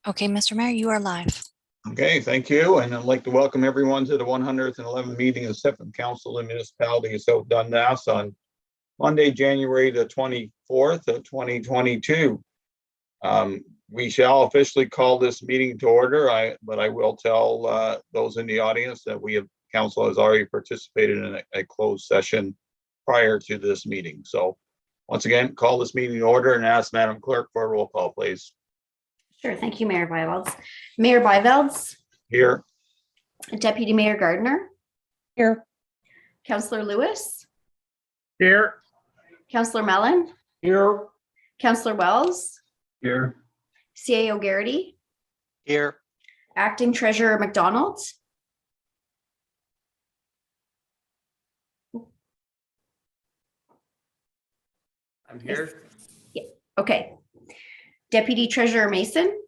Okay, Mr. Mayor, you are live. Okay, thank you. And I'd like to welcome everyone to the 111th meeting of the 7th Council of Municipality of South Dundas on Monday, January the 24th of 2022. We shall officially call this meeting to order, but I will tell those in the audience that council has already participated in a closed session prior to this meeting. So once again, call this meeting to order and ask Madam Clerk for a roll call, please. Sure. Thank you, Mayor Byvelds. Mayor Byvelds. Here. Deputy Mayor Gardner. Here. Councillor Lewis. Here. Councillor Mellon. Here. Councillor Wells. Here. CAO Garrity. Here. Acting Treasurer McDonald. I'm here. Yeah. Okay. Deputy Treasurer Mason.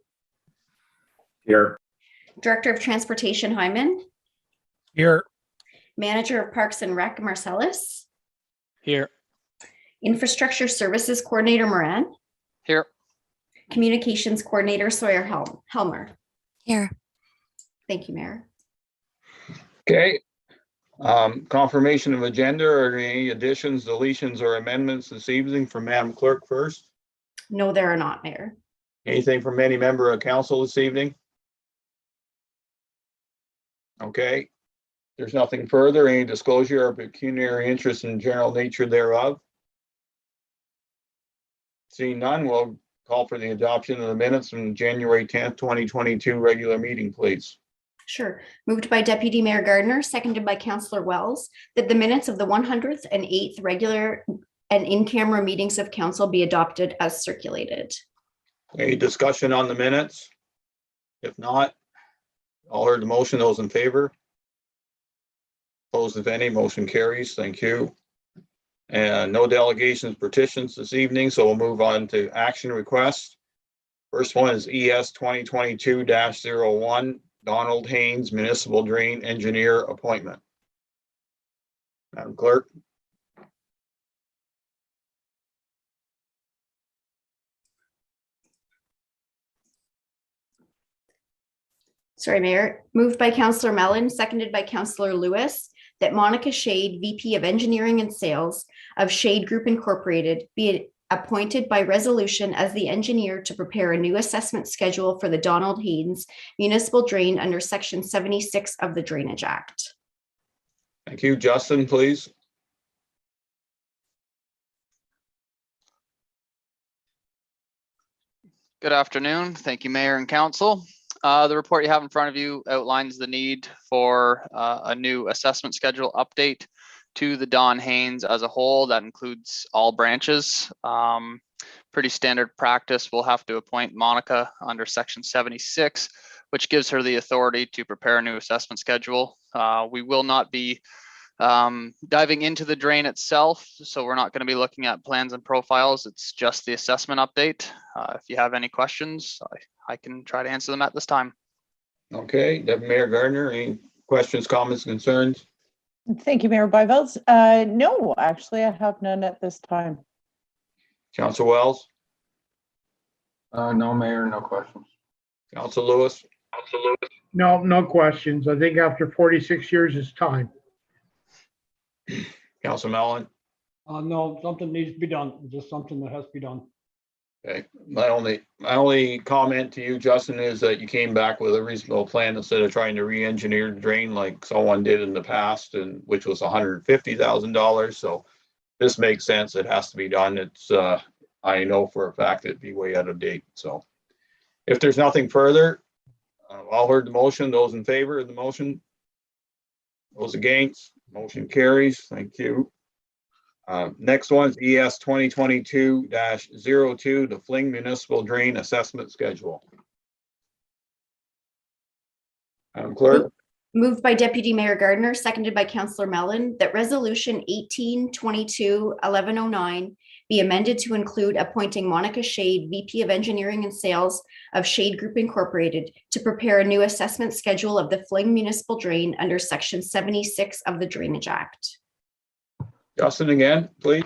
Here. Director of Transportation Hyman. Here. Manager of Parks and Rec Marcellus. Here. Infrastructure Services Coordinator Moran. Here. Communications Coordinator Sawyer Helmer. Here. Thank you, Mayor. Okay. Confirmation of agenda or any additions, deletions, or amendments this evening from Madam Clerk first? No, there are not, Mayor. Anything from any member of council this evening? Okay. There's nothing further. Any disclosure or pecuniary interest in general nature thereof? Seeing none, we'll call for the adoption of the minutes from January 10th, 2022 regular meeting, please. Sure. Moved by Deputy Mayor Gardner, seconded by Councillor Wells, that the minutes of the 108th regular and in-camera meetings of council be adopted as circulated. Any discussion on the minutes? If not, all heard the motion. Those in favor? Opposed, if any, motion carries. Thank you. And no delegations, petitions this evening, so we'll move on to action requests. First one is ES 2022-01, Donald Haynes, Municipal Drain Engineer appointment. Madam Clerk. Sorry, Mayor. Moved by Councillor Mellon, seconded by Councillor Lewis, that Monica Shade, VP of Engineering and Sales of Shade Group Incorporated, be appointed by resolution as the engineer to prepare a new assessment schedule for the Donald Haynes Municipal Drain under Section 76 of the Drainage Act. Thank you. Justin, please. Good afternoon. Thank you, Mayor and Council. The report you have in front of you outlines the need for a new assessment schedule update to the Don Haynes as a whole. That includes all branches. Pretty standard practice. We'll have to appoint Monica under Section 76, which gives her the authority to prepare a new assessment schedule. We will not be diving into the drain itself, so we're not going to be looking at plans and profiles. It's just the assessment update. If you have any questions, I can try to answer them at this time. Okay, Deputy Mayor Gardner, any questions, comments, concerns? Thank you, Mayor Byvelds. No, actually, I have none at this time. Councilor Wells? No, Mayor, no questions. Councilor Lewis? No questions. I think after 46 years, it's time. Councilor Mellon? No, something needs to be done, just something that has to be done. Okay, my only comment to you, Justin, is that you came back with a reasonable plan instead of trying to re-engineer the drain like someone did in the past, and which was $150,000. So this makes sense. It has to be done. It's I know for a fact it'd be way out of date. So if there's nothing further, all heard the motion. Those in favor of the motion? Those against? Motion carries. Thank you. Next one is ES 2022-02, the Fling Municipal Drain Assessment Schedule. Madam Clerk. Moved by Deputy Mayor Gardner, seconded by Councillor Mellon, that Resolution 1822-1109 be amended to include appointing Monica Shade, VP of Engineering and Sales of Shade Group Incorporated, to prepare a new assessment schedule of the Fling Municipal Drain under Section 76 of the Drainage Act. Justin again, please.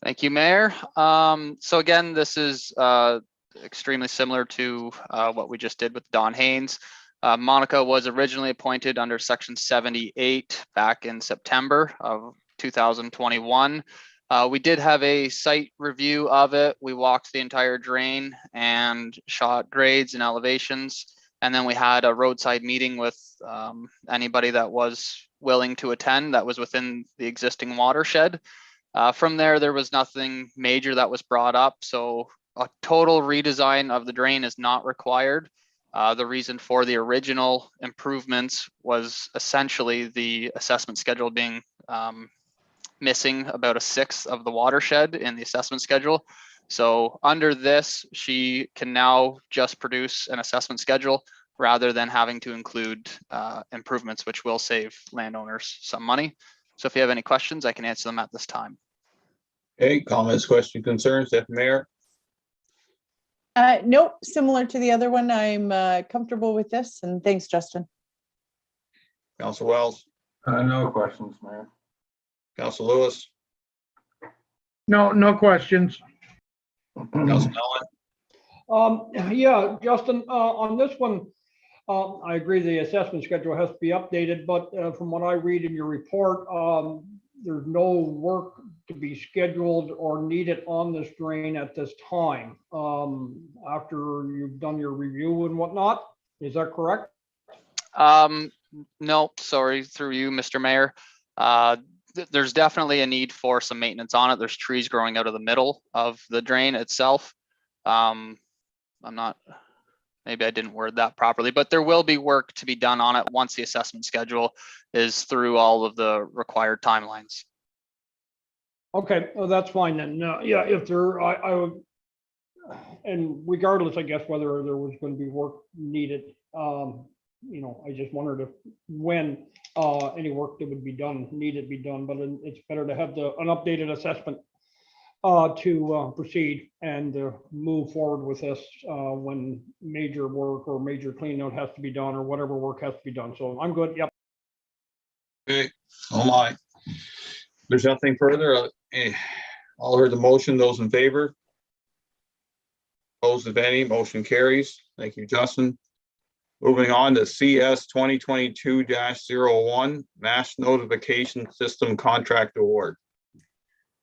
Thank you, Mayor. So again, this is extremely similar to what we just did with Don Haynes. Monica was originally appointed under Section 78 back in September of 2021. We did have a site review of it. We walked the entire drain and shot grades and elevations. And then we had a roadside meeting with anybody that was willing to attend that was within the existing watershed. From there was nothing major that was brought up. So a total redesign of the drain is not required. The reason for the original improvements was essentially the assessment schedule being missing about a sixth of the watershed in the assessment schedule. So under this, she can now just produce an assessment schedule rather than having to include improvements, which will save landowners some money. So if you have any questions, I can answer them at this time. Okay, comments, questions, concerns, Deputy Mayor? Nope, similar to the other one. I'm comfortable with this, and thanks, Justin. Council Wells, No questions, Mayor. Council Lewis, No questions. Council Mellon, Yeah, Justin, on this one, I agree the assessment schedule has to be updated, but from what I read in your report, there's no work to be scheduled or needed on this drain at this time. After you've done your review and whatnot, is that correct? No, sorry, through you, Mr. Mayor. There's definitely a need for some maintenance on it. There's trees growing out of the middle of the drain itself. Maybe I didn't word that properly, but there will be work to be done on it once the assessment schedule is through all of the required timelines. Okay, well, that's fine then. Yeah, if there, I would, and regardless, I guess, whether there was going to be work needed, I just wondered if when any work that would be done needed to be done, but it's better to have an updated assessment to proceed and move forward with this when major work or major clean out has to be done or whatever work has to be done. So I'm good. Yep. okay, oh my. There's nothing further. I'll hear the motion. Those in favor? Opposed, if any, motion carries. Thank you, Justin. Moving on to CS 2022-01, Mass Notification System Contract Award.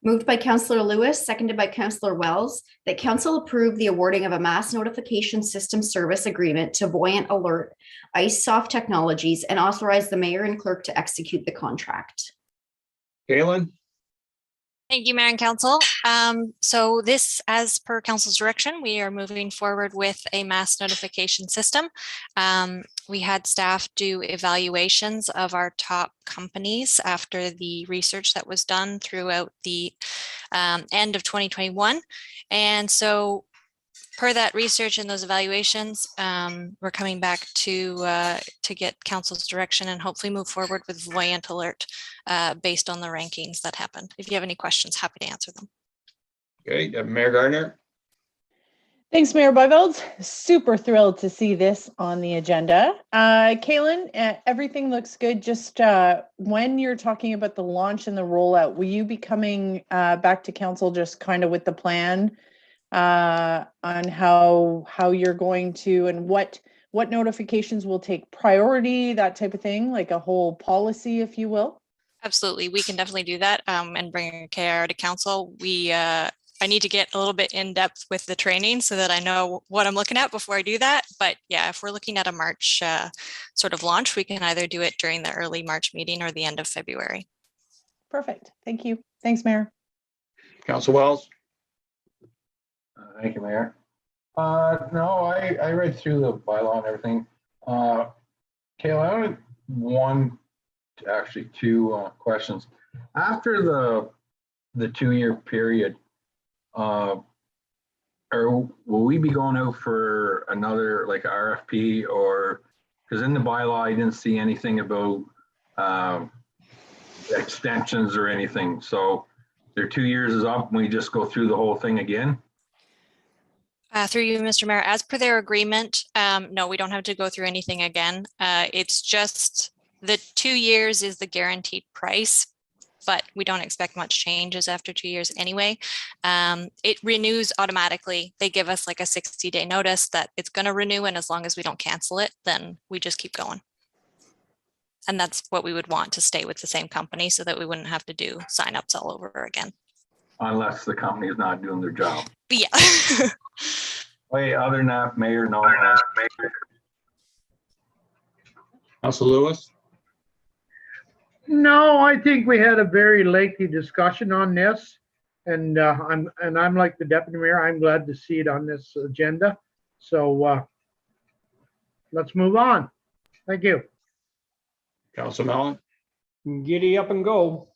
Moved by Councillor Lewis, seconded by Councillor Wells, that council approve the awarding of a mass notification system service agreement to Voyant Alert Ice Soft Technologies and authorize the mayor and clerk to execute the contract. Kaylin? Thank you, Mayor and Council. So this, as per Council's direction, we are moving forward with a mass notification system. We had staff do evaluations of our top companies after the research that was done throughout the end of 2021. And so per that research and those evaluations, we're coming back to get council's direction and hopefully move forward with Voyant Alert based on the rankings that happened. If you have any questions, happy to answer them. Okay, Mayor Gardner? Thanks, Mayor Byveld. Super thrilled to see this on the agenda. Kaylin, everything looks good. Just when you're talking about the launch and the rollout, will you be coming back to council just kind of with the plan on how you're going to and what notifications will take priority, that type of thing, like a whole policy, if you will? Absolutely, we can definitely do that and bring a KR to council. I need to get a little bit in depth with the training so that I know what I'm looking at before I do that. But yeah, if we're looking at a March sort of launch, we can either do it during the early March meeting or the end of February. Perfect. Thank you. Thanks, Mayor. Council Wells? Thank you, Mayor. No, I read through the bylaw and everything. Kayla, I wanted two questions. After the 2-year period, or will we be going out for another like RFP, or because in the bylaw I didn't see anything about extensions or anything. So their 2 years is up and we just go through the whole thing again? Through you, Mr. Mayor, as per their agreement, no, we don't have to go through anything again. It's just the 2 years is the guaranteed price but we don't expect much changes after 2 years anyway. It renews automatically. They give us like a 60-day notice that it's going to renew, and as long as we don't cancel it, then we just keep going. And that's what we would want, to stay with the same company so that we wouldn't have to do signups all over again. Unless the company is not doing their job. But yeah. Wait, other than that, Mayor, no. Council Lewis? No, I think we had a very lengthy discussion on this. And I'm like the deputy mayor, I'm glad to see it on this agenda. So let's move on. Thank you. Council Mellon? Giddy up and go.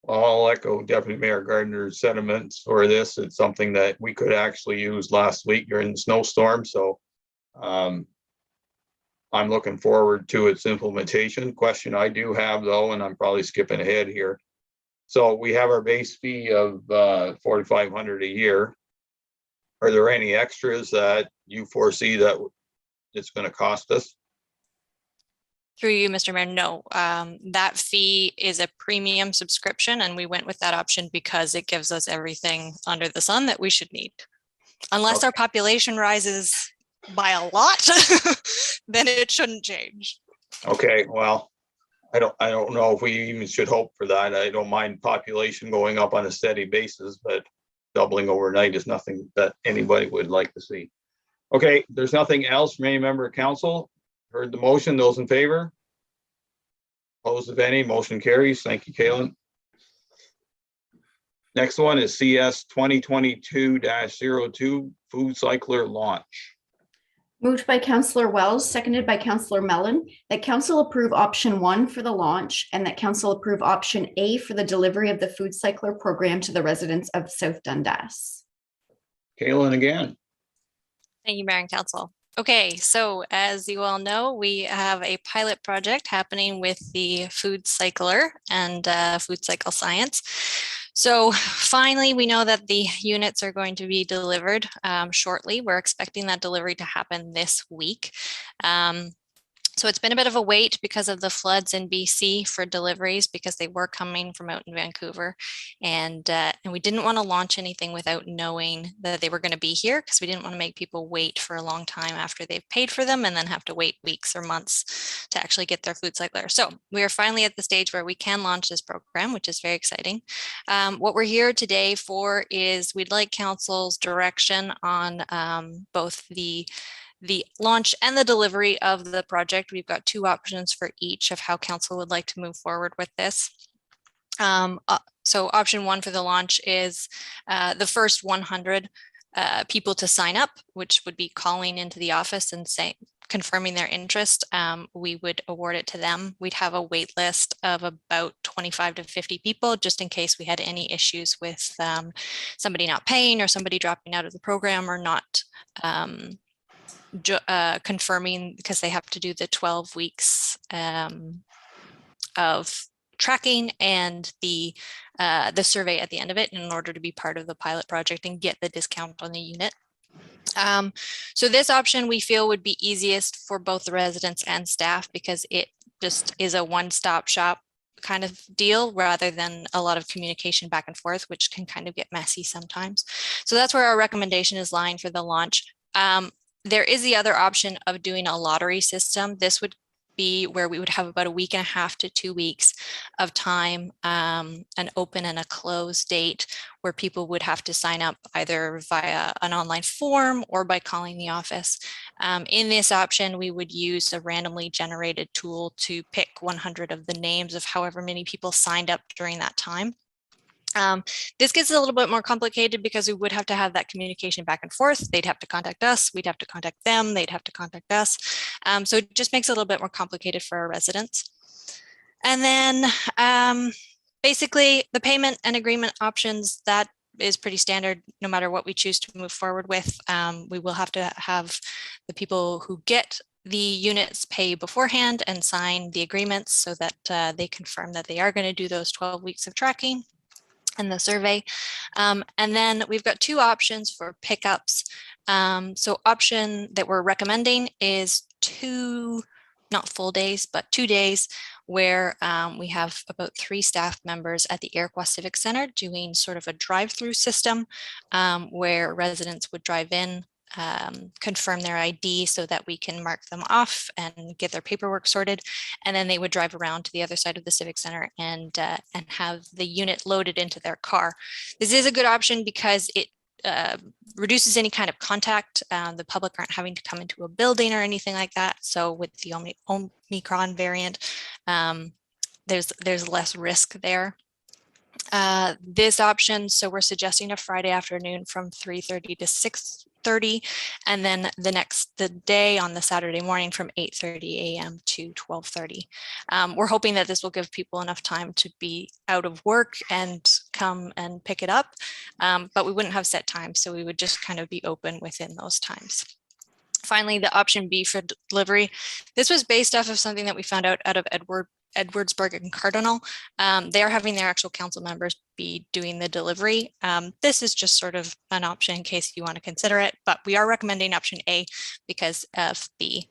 I'll echo Deputy Mayor Gardner's sentiments for this. It's something that we could actually use last week during the snowstorm, so I'm looking forward to its implementation. Question I do have though, and I'm probably skipping ahead here. So we have our base fee of $4,500 a year. Are there any extras that you foresee that it's going to cost us? Through you, Mr. Mayor, no. That fee is a premium subscription, and we went with that option because it gives us everything under the sun that we should need. Unless our population rises by a lot, then it shouldn't change. Okay, well, I don't know if we even should hope for that. I don't mind population going up on a steady basis, but doubling overnight is nothing that anybody would like to see. Okay, there's nothing else from any member of council. Heard the motion. Those in favor? Opposed, if any? Motion carries. Thank you, Kaylin. Next one is CS 2022-02 food cycler launch. Moved by Councillor Wells, seconded by Councillor Mellon, that council approve option 1 for the launch and that council approve option A for the delivery of the food cycler program to the residents of South Dundas. Kaylin again. Thank you, Mayor and Council. Okay, so as you all know, we have a pilot project happening with the food cycler and food cycle science. So finally, we know that the units are going to be delivered shortly. We're expecting that delivery to happen this week. So it's been a bit of a wait because of the floods in BC for deliveries, because they were coming from out in Vancouver, and we didn't want to launch anything without knowing that they were going to be here, because we didn't want to make people wait for a long time after they've paid for them and then have to wait weeks or months to actually get their food cycler. So we are finally at the stage where we can launch this program, which is very exciting. What we're here today for is we'd like council's direction on both the launch and the delivery of the project. We've got 2 options for each of how council would like to move forward with this. So option 1 for the launch is the first 100 people to sign up, which would be calling into the office and confirming their interest. We would award it to them. We'd have a wait list of about 25 to 50 people, just in case we had any issues with somebody not paying or somebody dropping out of the program or not confirming, because they have to do the 12 weeks of tracking and the survey at the end of it in order to be part of the pilot project and get the discount on the unit. So this option we feel would be easiest for both the residents and staff, because it just is a one-stop shop kind of deal rather than a lot of communication back and forth, which can kind of get messy sometimes. So that's where our recommendation is lying for the launch. There is the other option of doing a lottery system. This would be where we would have about 1.5 weeks to 2 weeks of time, an open and a close date, where people would have to sign up either via an online form or by calling the office. In this option, we would use a randomly generated tool to pick 100 of the names of however many people signed up during that time. This gets a little bit more complicated because we would have to have that communication back and forth. They'd have to contact us, we'd have to contact them, they'd have to contact us. So it just makes it a little bit more complicated for our residents. And then basically the payment and agreement options, that is pretty standard no matter what we choose to move forward with. We will have to have the people who get the units pay beforehand and sign the agreements so that they confirm that they are going to do those 12 weeks of tracking and the survey. And then we've got 2 options for pickups. So option that we're recommending is 2 not full days, but 2 days where we have about 3 staff members at the Iroquois Civic Center doing sort of a drive-through system where residents would drive in, confirm their ID so that we can mark them off and get their paperwork sorted. And then they would drive around to the other side of the Civic Center and have the unit loaded into their car. This is a good option because it reduces any kind of contact. The public aren't having to come into a building or anything like that. So with the Omicron variant, there's less risk there. This option, so we're suggesting a Friday afternoon from 3:30 to 6:30, and then the day on the Saturday morning from 8:30 a.m. to 12:30. We're hoping that this will give people enough time to be out of work and come and pick it up, but we wouldn't have set times, so we would just kind of be open within those times. Finally, the option B for delivery. This was based off of something that we found out of Edwardsburg and Cardinal. They are having their actual council members be doing the delivery. This is just sort of an option in case you want to consider it, but we are recommending option A because of B.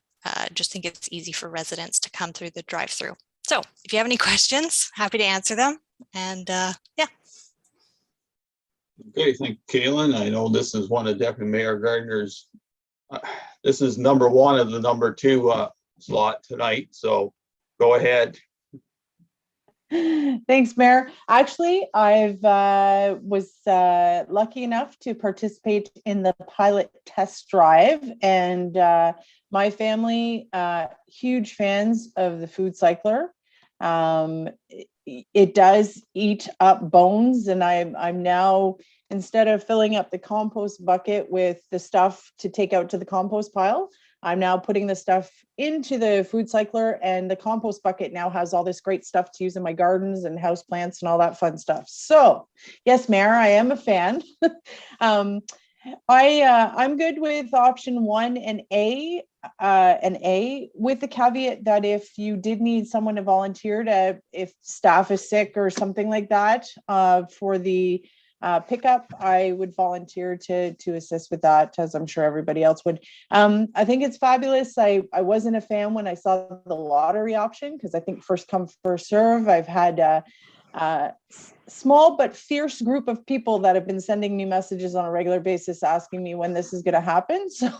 Just think it's easy for residents to come through the drive-through. So if you have any questions, happy to answer them. And yeah. Okay, thank you, Kaylin. I know this is one of Deputy Mayor Gardner's. This is number 1 of the number 2 slot tonight. So go ahead. Thanks, Mayor. Actually, I've was lucky enough to participate in the pilot test drive, and my family, huge fans of the food cycler. It does eat up bones, and I'm now, instead of filling up the compost bucket with the stuff to take out to the compost pile, I'm now putting the stuff into the food cycler, and the compost bucket now has all this great stuff to use in my gardens and house plants and all that fun stuff. So yes, Mayor, I am a fan. I'm good with option 1 and A, with the caveat that if you did need someone to volunteer if staff is sick or something like that, for the pickup, I would volunteer to assist with that, as I'm sure everybody else would. I think it's fabulous. I wasn't a fan when I saw the lottery option because I think first come, first serve. I've had a small but fierce group of people that have been sending me messages on a regular basis asking me when this is going to happen. So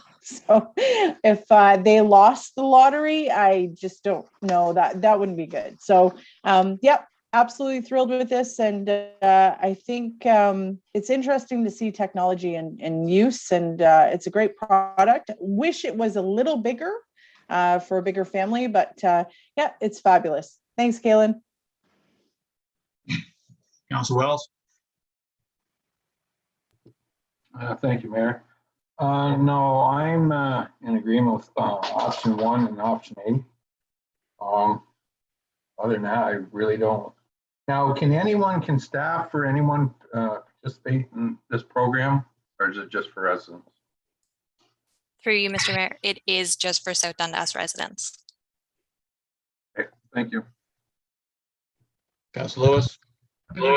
if they lost the lottery, I just don't know, that wouldn't be good. So yep. Absolutely thrilled with this, and I think it's interesting to see technology in use, and it's a great product. Wish it was a little bigger for a bigger family, but yeah, it's fabulous. Thanks, Kaylin. Councilor Wells. Thank you, Mayor. No, I'm in agreement with option 1 and option A. Other than that, I really don't. Now, can staff or anyone participate in this program, or is it just for residents? Through you, Mr. Mayor, it is just for South Dundas residents. Okay, thank you. Councilor Lewis. No,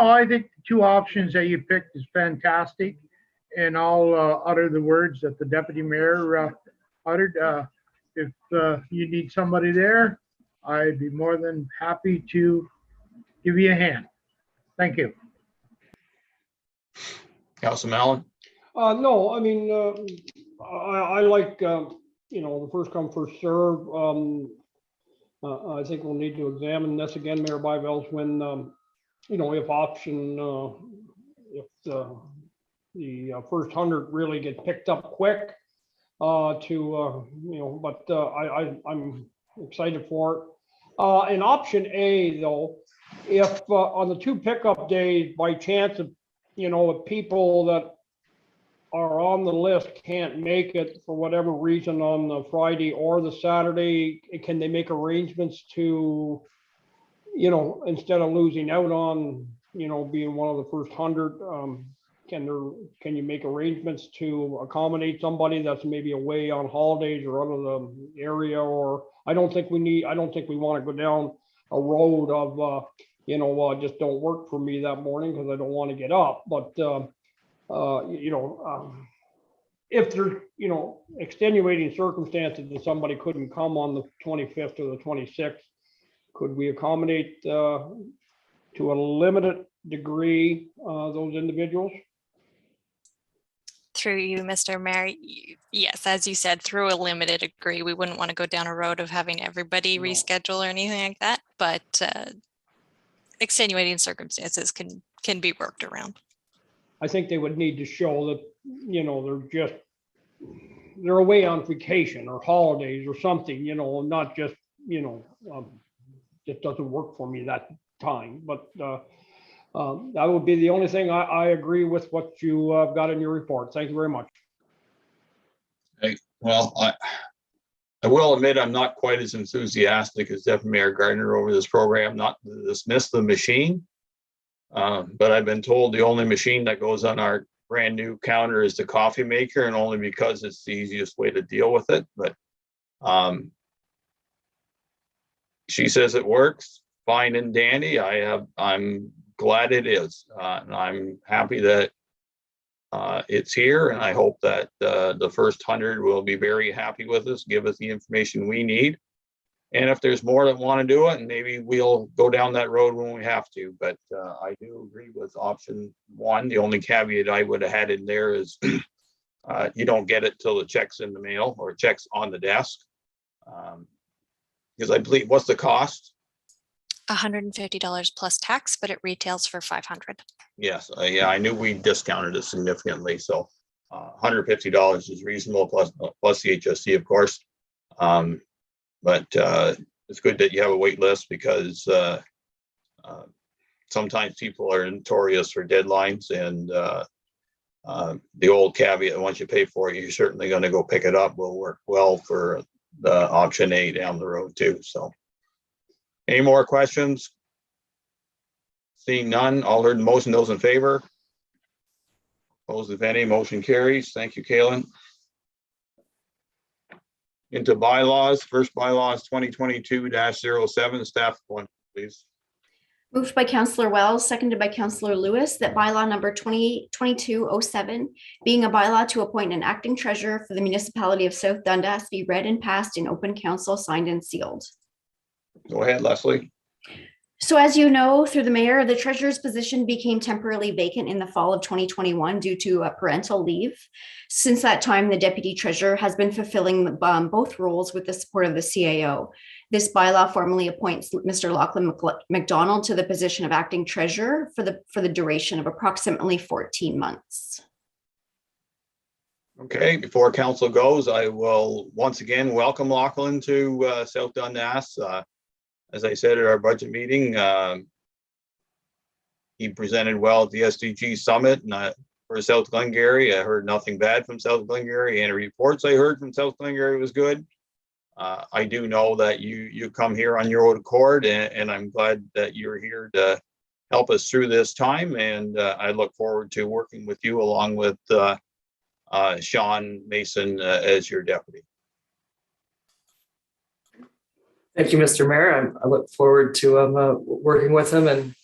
I think the 2 options that you picked is fantastic. And I'll utter the words that the Deputy Mayor uttered. If you need somebody there, I'd be more than happy to give you a hand. Thank you. Councilor Mallon. No, I mean, I like, the first come, first serve. I think we'll need to examine this again, Mayor Byvelds, when, if option, if the first 100 really get picked up quick, but I'm excited for it. In option A, though, if on the 2 pickup days, by chance, if people that are on the list can't make it for whatever reason on the Friday or the Saturday, can they make arrangements to, instead of losing out on, being one of the first 100, can you make arrangements to accommodate somebody that's maybe away on holidays or out of the area? Or I don't think we want to go down a road of just don't work for me that morning because I don't want to get up. But if there's you know, extenuating circumstances that somebody couldn't come on the 25th or the 26th, could we accommodate to a limited degree those individuals? Through you, Mr. Mayor, yes, as you said, through a limited degree, we wouldn't want to go down a road of having everybody No. reschedule or anything like that, but extenuating circumstances can be worked around. I think they would need to show that, you know, they're away on vacation or holidays or something, you know, not just, you know, it doesn't work for me that time, but that would be the only thing. I agree with what you got in your report. Thank you very much. Hey, well, I will admit I'm not quite as enthusiastic as Deputy Mayor Gardner over this program, not to dismiss the machine. But I've been told the only machine that goes on our brand new counter is the coffee maker, and only because it's the easiest way to deal with it. But she says it works fine and dandy. I'm glad it is. And I'm happy that it's here, and I hope that the first 100 will be very happy with us, give us the information we need. And if there's more that want to do it, and maybe we'll go down that road when we have to. But I do agree with option one. The only caveat I would have had in there is you don't get it till the check's in the mail or check's on the desk. Because I believe, what's the cost? $150 plus tax, but it retails for $500. Yes, yeah, I knew we discounted it significantly. So $150 is reasonable, plus the HSC, of course. But it's good that you have a wait list, because sometimes people are notorious for deadlines, and the old caveat, once you pay for it, you're certainly going to go pick it up, will work well for the option A down the road too. So any more questions? Seeing none, all heard the motion, those in favor? Opposed, if any, motion carries. Thank you, Kaylin. Into bylaws. First bylaw is 2022-07. Staff one, please. Moved by Councillor Wells, seconded by Councillor Lewis, that bylaw number 2022-07, being a bylaw to appoint an acting treasurer for the municipality of South Dundas, be read and passed in open council, signed and sealed. Go ahead, Leslie. So as you know, through the mayor, the treasurer's position became temporarily vacant in the fall of 2021 due to a parental leave. Since that time, the deputy treasurer has been fulfilling both roles with the support of the CAO. This bylaw formally appoints Mr. Lachlan McDonald to the position of acting treasurer for the duration of approximately 14 months. Okay, before council goes, I will once again welcome Lachlan to South Dundas. As I said at our budget meeting, he presented well at the SDG Summit, and for South Glengarry, I heard nothing bad from South Glengarry, and the reports I heard from South Glengarry was good. I do know that you come here on your own accord, and I'm glad that you're here to help us through this time, and I look forward to working with you along with Sean Mason as your deputy. Thank you, Mr. Mayor. I look forward to working with him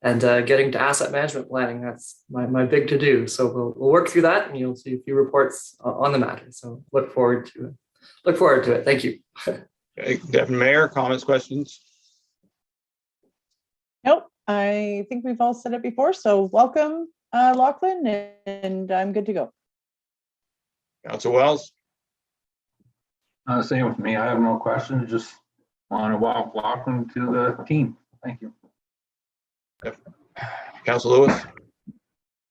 and getting to asset management planning. That's my big to do. So we'll work through that, and you'll see a few reports on the matter. So look forward to it. Thank you. Okay, Deputy Mayor, comments, questions? Nope, I think we've all said it before. So welcome, Lachlan, and I'm good to go. Councilor Wells? Same with me. I have no questions. Just want to welcome Lachlan to the team. Thank you. Councilor Lewis?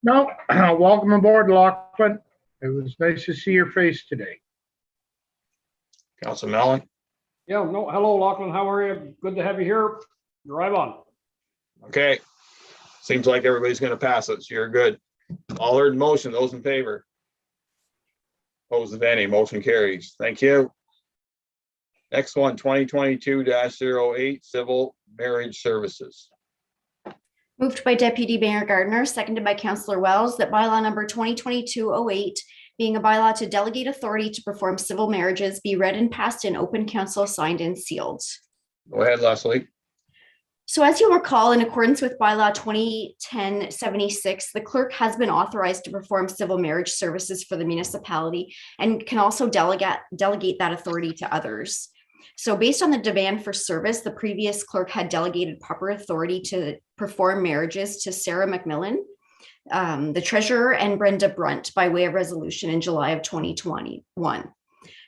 No, welcome aboard, Lachlan. It was nice to see your face today. Councilor Mellon? Yeah, no, hello, Lachlan. How are you? Good to have you here. Drive on. Okay. Seems like everybody's going to pass it, so you're good. All heard motion, those in favor? Opposed, if any, motion carries. Thank you. Next one, 2022-08, Civil Marriage Services. Moved by Deputy Mayor Gardner, seconded by Councillor Wells, that bylaw number 2022-08, being a bylaw to delegate authority to perform civil marriages, be read and passed in open council, signed and sealed. Go ahead, Leslie. So as you'll recall, in accordance with Bylaw 2010-76, the clerk has been authorized to perform civil marriage services for the municipality and can also delegate that authority to others. So based on the demand for service, the previous clerk had delegated proper authority to perform marriages to Sarah McMillan, the treasurer, and Brenda Brunt by way of resolution in July of 2021.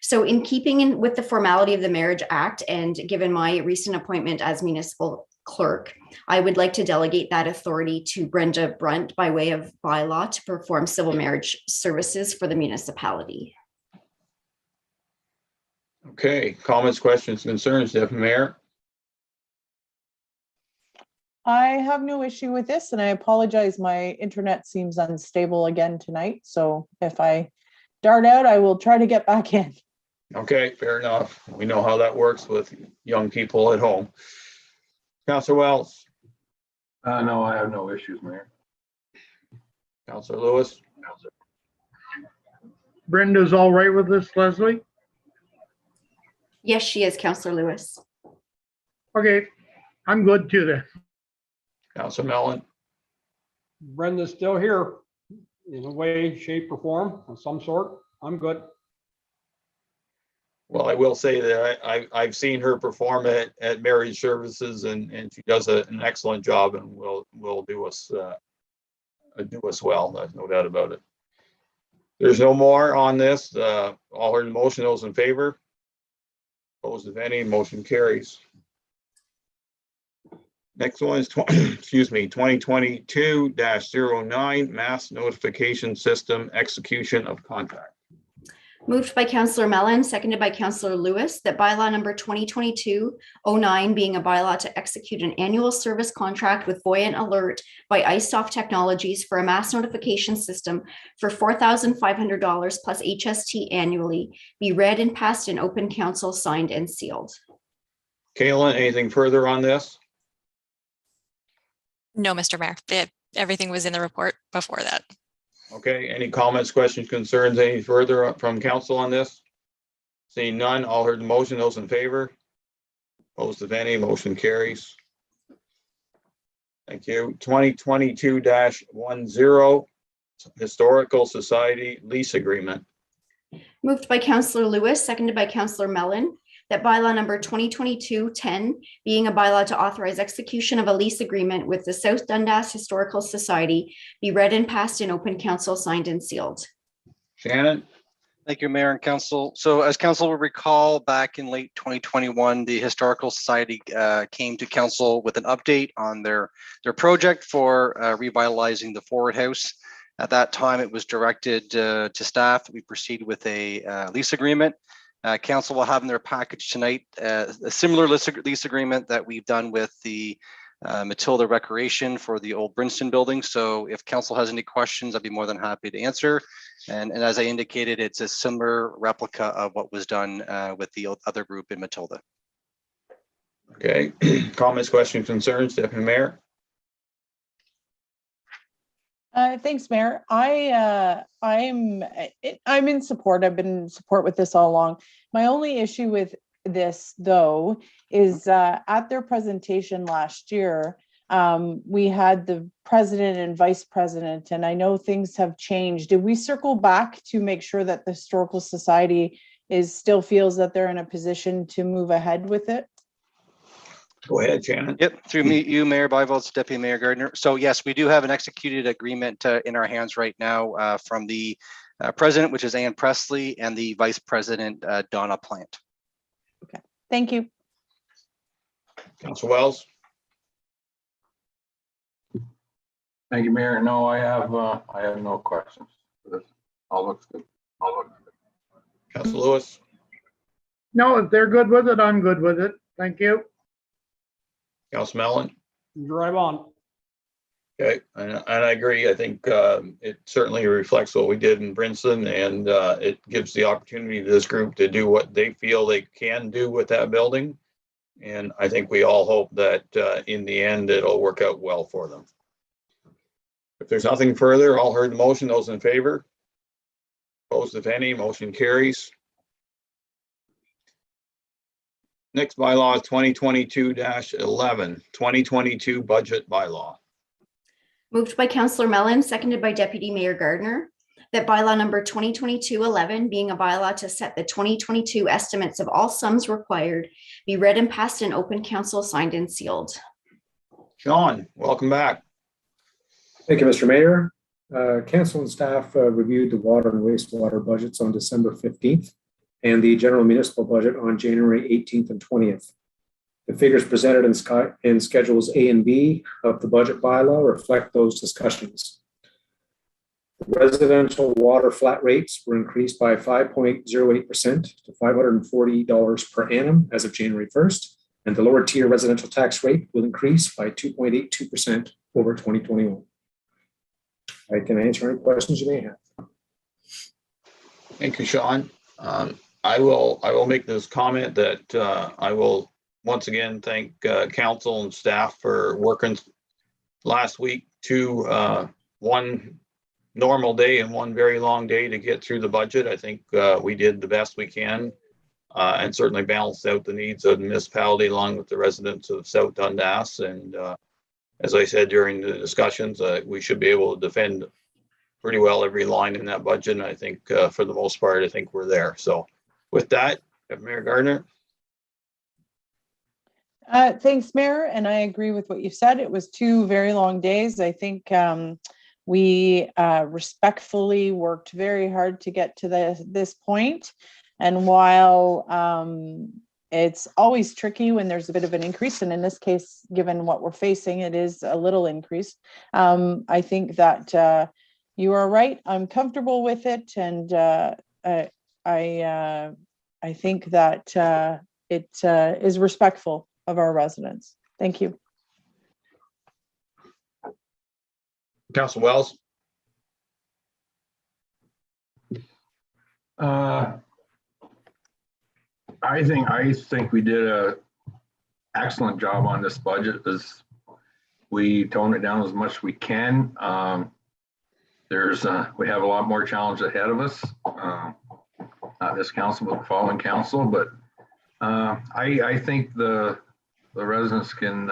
So in keeping with the formality of the Marriage Act and given my recent appointment as municipal clerk, I would like to delegate that authority to Brenda Brunt by way of bylaw to perform civil marriage services for the municipality. Okay, comments, questions, concerns, Deputy Mayor? I have no issue with this, and I apologize. My internet seems unstable again tonight. So if I dart out, I will try to get back in. Okay, fair enough. We know how that works with young people at home. Councillor Wells, No, I have no issues, Mayor. Councillor Lewis, Brenda's all right with this, Leslie? Yes, she is, Councillor Lewis. Okay, I'm good too then. Councillor Mellon, Brenda's still here in a way, shape, or form of some sort. I'm good. well, I will say that I've seen her perform at marriage services, and she does an excellent job, and will do us well. There's no doubt about it. There's no more on this. All heard the motion. Those in favor? Opposed, if any, motion carries. Next one is 2022-09 mass notification system execution of contract. Moved by Councillor Mellon, seconded by Councillor Lewis, that bylaw number 2022-09 being a bylaw to execute an annual service contract with Voyant Alert by iSoft Technologies for a mass notification system for $4,500 plus HST annually be read and passed in open council, signed and sealed. Kaylin, anything further on this? No, Mr. Mayor, everything was in the report before that. Okay, any comments, questions, concerns, any further from council on this? Seeing none, all heard the motion. Those in favor? Opposed, if any, motion carries. Thank you. 2022-10 Historical Society lease agreement. Moved by Councillor Lewis, seconded by Councillor Mellon, that bylaw number 2022-10 being a bylaw to authorize execution of a lease agreement with the South Dundas Historical Society be read and passed in open council, signed and sealed. Shannon? Thank you, Mayor and Council. So as Council will recall, back in late 2021, the Historical Society came to Council with an update on their project for revitalizing the Forward House. At that time, it was directed to staff that we proceed with a lease agreement. Council will have in their package tonight a similar lease agreement that we've done with the Matilda Recreation for the old Brinston building. So if council has any questions, I'd be more than happy to answer. And as I indicated, it's a similar replica of what was done with the other group in Matilda. Okay, comments, questions, concerns, Deputy Mayor? Thanks, Mayor. I'm in support. I've been in support with this all along. My only issue with this, though, is at their presentation last year, we had the president and vice president, and I know things have changed. Did we circle back to make sure that the Historical Society still feels that they're in a position to move ahead with it? Go ahead, Shannon. Yep, through you, Mayor Byvold, Deputy Mayor Gardner. So yes, we do have an executed agreement in our hands right now from the president, which is Ann Presley, and the vice president, Donna Plant. Okay, thank you. Councilor Wells? Thank you, Mayor. No, I have no questions for this. All looks good. Councilor Lewis? No, if they're good with it, I'm good with it. Thank you. Councilor Mellon? Drive on. Okay, and I agree. I think it certainly reflects what we did in Brinston, and it gives the opportunity to this group to do what they feel they can do with that building. And I think we all hope that in the end, it'll work out well for them. If there's nothing further, all heard the motion. Those in favor? Opposed, if any, motion carries. Next bylaw is 2022-11, 2022 budget bylaw. Moved by Councillor Mellon, seconded by Deputy Mayor Gardner, that bylaw number 2022-11, being a bylaw to set the 2022 estimates of all sums required, be read and passed in open council, signed and sealed. Sean, welcome back. Thank you, Mr. Mayor. Council and staff reviewed the water and wastewater budgets on December 15th and the general municipal budget on January 18th and 20th. The figures presented in schedules A and B of the budget bylaw reflect those discussions. The residential water flat rates were increased by 5.08% to $540 per annum as of January 1st, and the lower tier residential tax rate will increase by 2.82% over 2021. I can answer any questions you may have. Thank you, Sean. I will make this comment that I will once again thank council and staff for working last week to one normal day and one very long day to get through the budget. I think we did the best we can and certainly balanced out the needs of the municipality along with the residents of South Dundas. And as I said during the discussions, we should be able to defend pretty well every line in that budget. And I think for the most part, I think we're there. So with that, Mayor Gardner. Thanks, Mayor. And I agree with what you said. It was 2 very long days. I think we respectfully worked very hard to get to this point. And while it's always tricky when there's a bit of an increase, and in this case, given what we're facing, it is a little increase. I think that you are right. I'm comfortable with it, and I think that it is respectful of our residents. Thank you. Councilor Wells. I think we did a excellent job on this budget as we toned it down as much as we can. We have a lot more challenge ahead of us. Not this council, but the following council. But I think the residents can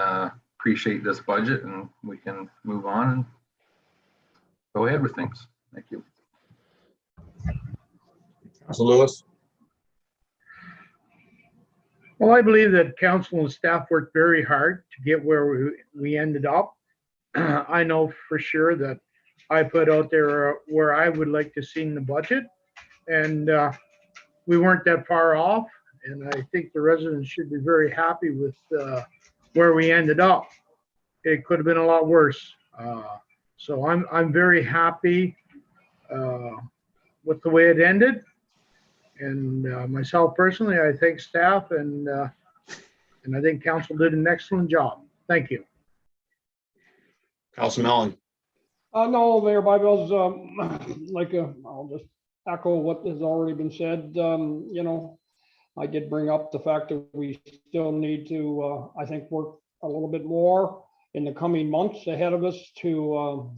appreciate this budget, and we can move on and go ahead with things. Thank you. Councilor Lewis. Well, I believe that council and staff worked very hard to get where we ended up. I know for sure that I put out there where I would like to see in the budget, and we weren't that far off. And I think the residents should be very happy with where we ended up. It could have been a lot worse. So I'm very happy with the way it ended. And myself personally, I thank staff and I think council did an excellent job. Thank you. Councilor Mellon. No, Mayor Byvelds, I'll just echo what has already been said. I did bring up the fact that we still need to, I think, work a little bit more in the coming months ahead of us to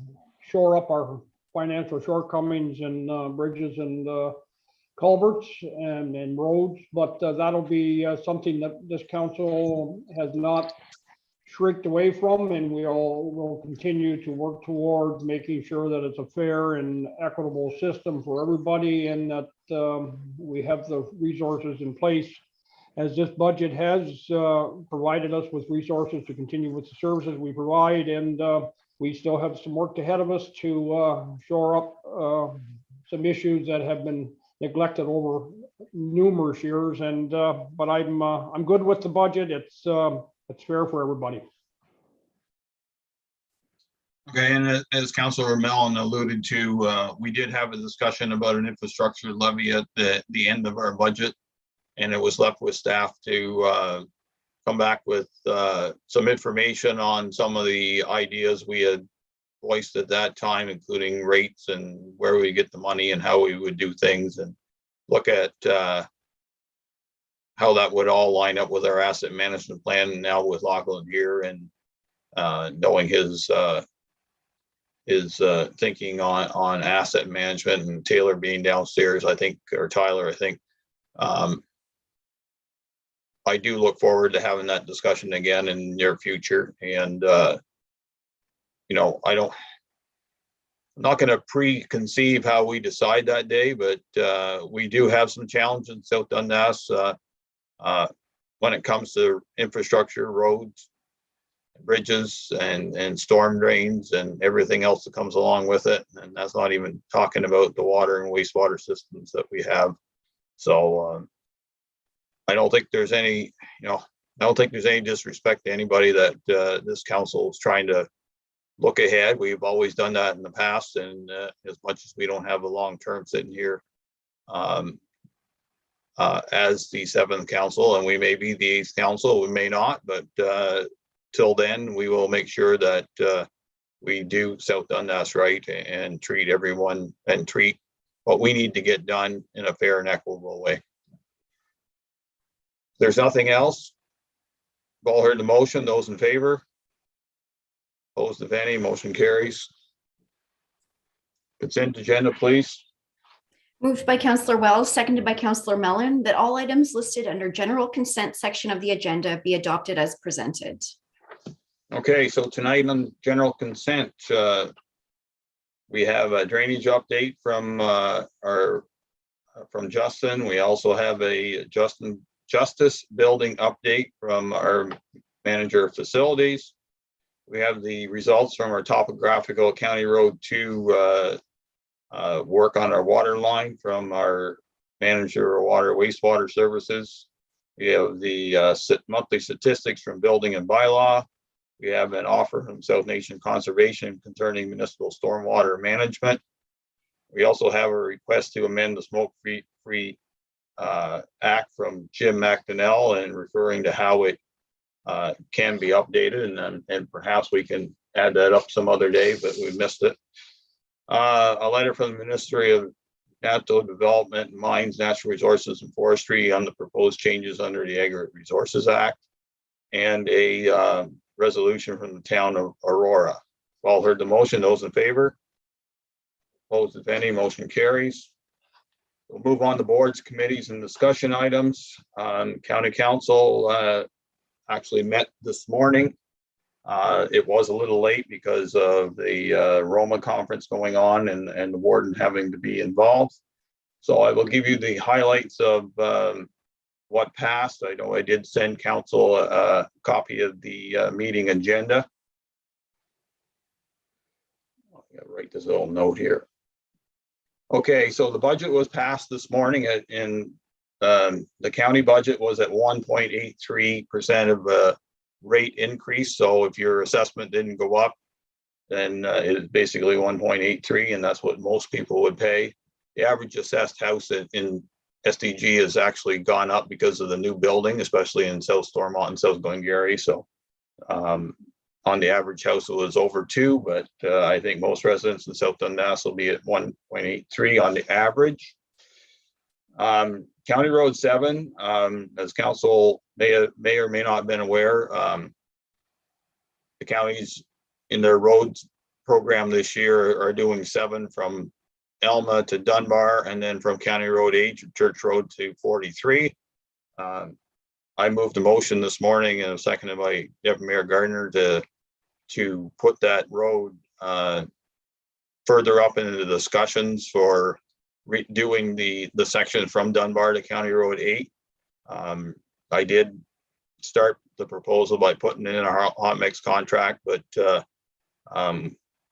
shore up our financial shortcomings in bridges and culverts and roads, but that'll be something that this council has not shrinked away from, and we'll continue to work towards making sure that it's a fair and equitable system for everybody, and that we have the resources in place, as this budget has provided us with resources to continue with the services we provide, and we still have some work ahead of us to shore up some issues that have been neglected over numerous years. And but I'm good with the budget. It's fair for everybody. Okay, and as Councilor Mellon alluded to, we did have a discussion about an infrastructure levy at the end of our budget, and it was left with staff to come back with some information on some of the ideas we had voiced at that time, including rates and where we get the money and how we would do things, and look at how that would all line up with our asset management plan now with Lachlan here, and knowing his thinking on asset management, and Taylor being downstairs, I think, or Tyler, I think. I do look forward to having that discussion again in the near future. And, you know, I'm not going to preconceive how we decide that day, but we do have some challenges in South Dundas when it comes to infrastructure, roads, bridges, and storm drains and everything else that comes along with it. And that's not even talking about the water and wastewater systems that we have. So I don't think there's any, you know, I don't think there's any disrespect to anybody that this council is trying to look ahead. We've always done that in the past, and as much as we don't have a long term sitting here as the 7th council, and we may be the 8th council, we may not, but till then, we will make sure that we do South Dundas right and treat everyone and treat what we need to get done in a fair and equitable way. If there's nothing else, we've all heard the motion. Those in favor? Opposed, if any, motion carries. Consent agenda, please. Moved by Councillor Wells, seconded by Councillor Mellon, that all items listed under general consent section of the agenda be adopted as presented. Okay, so tonight on general consent, we have a drainage update from from Justin. We also have a justice building update from our manager of facilities. We have the results from our topographical County Road 2 work on our water line from our manager of water wastewater services. We have the monthly statistics from building and bylaw. We have an offer from South Nation Conservation concerning municipal stormwater management. We also have a request to amend the smoke-free act from Jim McDonnell and referring to how it can be updated, and perhaps we can add that up some other day, but we missed it. A letter from the Ministry of Natural Development, Mines, Natural Resources, and Forestry on the proposed changes under the Aggregate Resources Act, and a resolution from the town of Aurora. All heard the motion. Those in favor? Opposed, if any, motion carries. We'll move on to boards, committees, and discussion items. County Council actually met this morning. It was a little late because of the Roma conference going on and the warden having to be involved. So I will give you the highlights of what passed. I know I did send council a copy of the meeting agenda. I'll write this little note here. Okay, so the budget was passed this morning in the county budget was at 1.83% of rate increase. So if your assessment didn't go up, then it's basically 1.83, and that's what most people would pay. The average assessed house in SDG has actually gone up because of the new building, especially in South Stormont and South Glengarry. So on the average house, it was over 2, but I think most residents in South Dundas will be at 1.83 on the average. County Road 7, as council may or may not have been aware, the counties in their roads program this year are doing 7 from Elma to Dunbar, and then from County Road 8 to Church Road to 43. I moved a motion this morning and seconded by Deputy Mayor Gardner to put that road further up into the discussions for doing the section from Dunbar to County Road 8. I did start the proposal by putting in a hot mix contract, but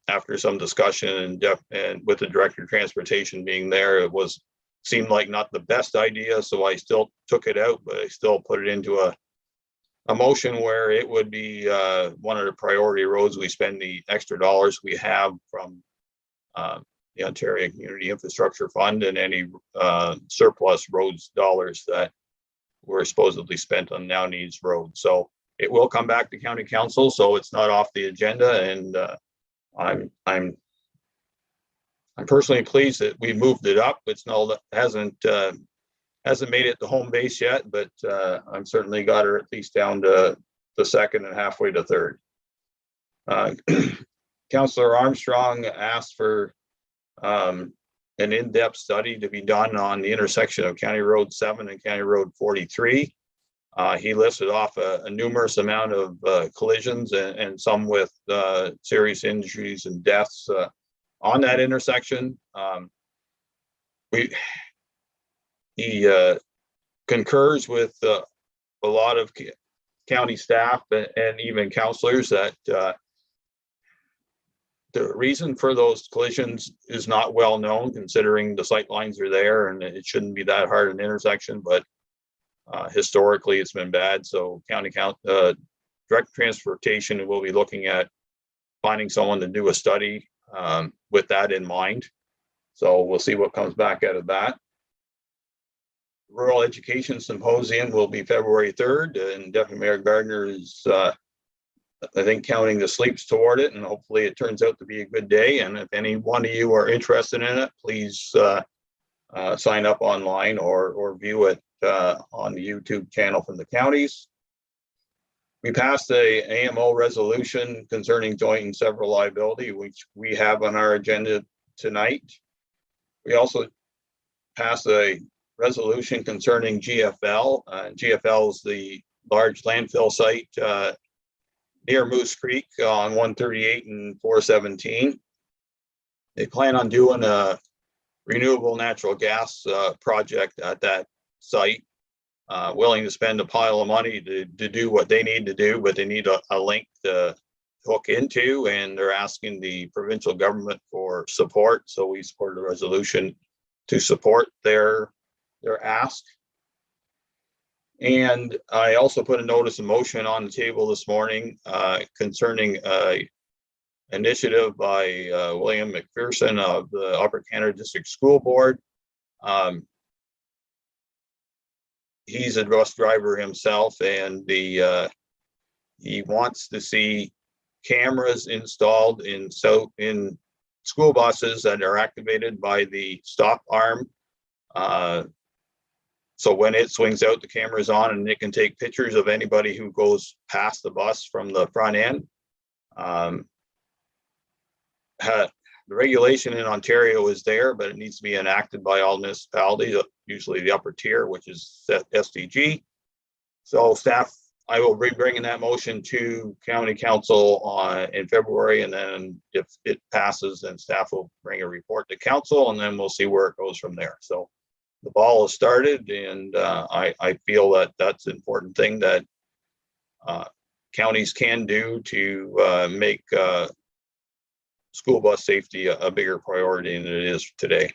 after some discussion and with the Director of Transportation being there, it seemed like not the best idea, so I still took it out, but I still put it into a motion where it would be one of the priority roads. We spend the extra dollars we have from the Ontario Community Infrastructure Fund and any surplus roads dollars that were supposedly spent on now needs roads. So it will come back to County Council, so it's not off the agenda, and I'm personally pleased that we moved it up. It's hasn't made it the home base yet, but I'm certainly got her at least down to the second and halfway to third. Councillor Armstrong asked for an in-depth study to be done on the intersection of County Road 7 and County Road 43. He listed off a numerous amount of collisions and some with serious injuries and deaths on that intersection. He concurs with a lot of county staff and even counselors that the reason for those collisions is not well known, considering the sight lines are there and it shouldn't be that hard an intersection, but historically it's been bad. So direct transportation will be looking at finding someone to do a study with that in mind. So we'll see what comes back out of that. Rural Education Symposium will be February 3rd, and Deputy Mayor Gardner is, I think, counting the sleeps toward it, and hopefully it turns out to be a good day. And if any one of you are interested in it, please sign up online or view it on the YouTube channel from the counties. We passed a AMO resolution concerning joint and several liability, which we have on our agenda tonight. We also passed a resolution concerning GFL. GFL is the large landfill site near Moose Creek on 138 and 417. They plan on doing a renewable natural gas project at that site. Willing to spend a pile of money to do what they need to do, but they need a link to hook into, and they're asking the provincial government for support. So we supported a resolution to support their ask. And I also put a notice of motion on the table this morning concerning initiative by William McPherson of the Upper Canada District School Board. He's a bus driver himself, and he wants to see cameras installed in school buses that are activated by the stop arm. So when it swings out, the camera is on and it can take pictures of anybody who goes past the bus from the front end. The regulation in Ontario is there, but it needs to be enacted by all municipalities, usually the upper tier, which is SDG. So staff, I will be bringing that motion to County Council in February, and then if it passes, then staff will bring a report to Council, and then we'll see where it goes from there. So the ball has started, and I feel that that's an important thing that counties can do to make school bus safety a bigger priority than it is today.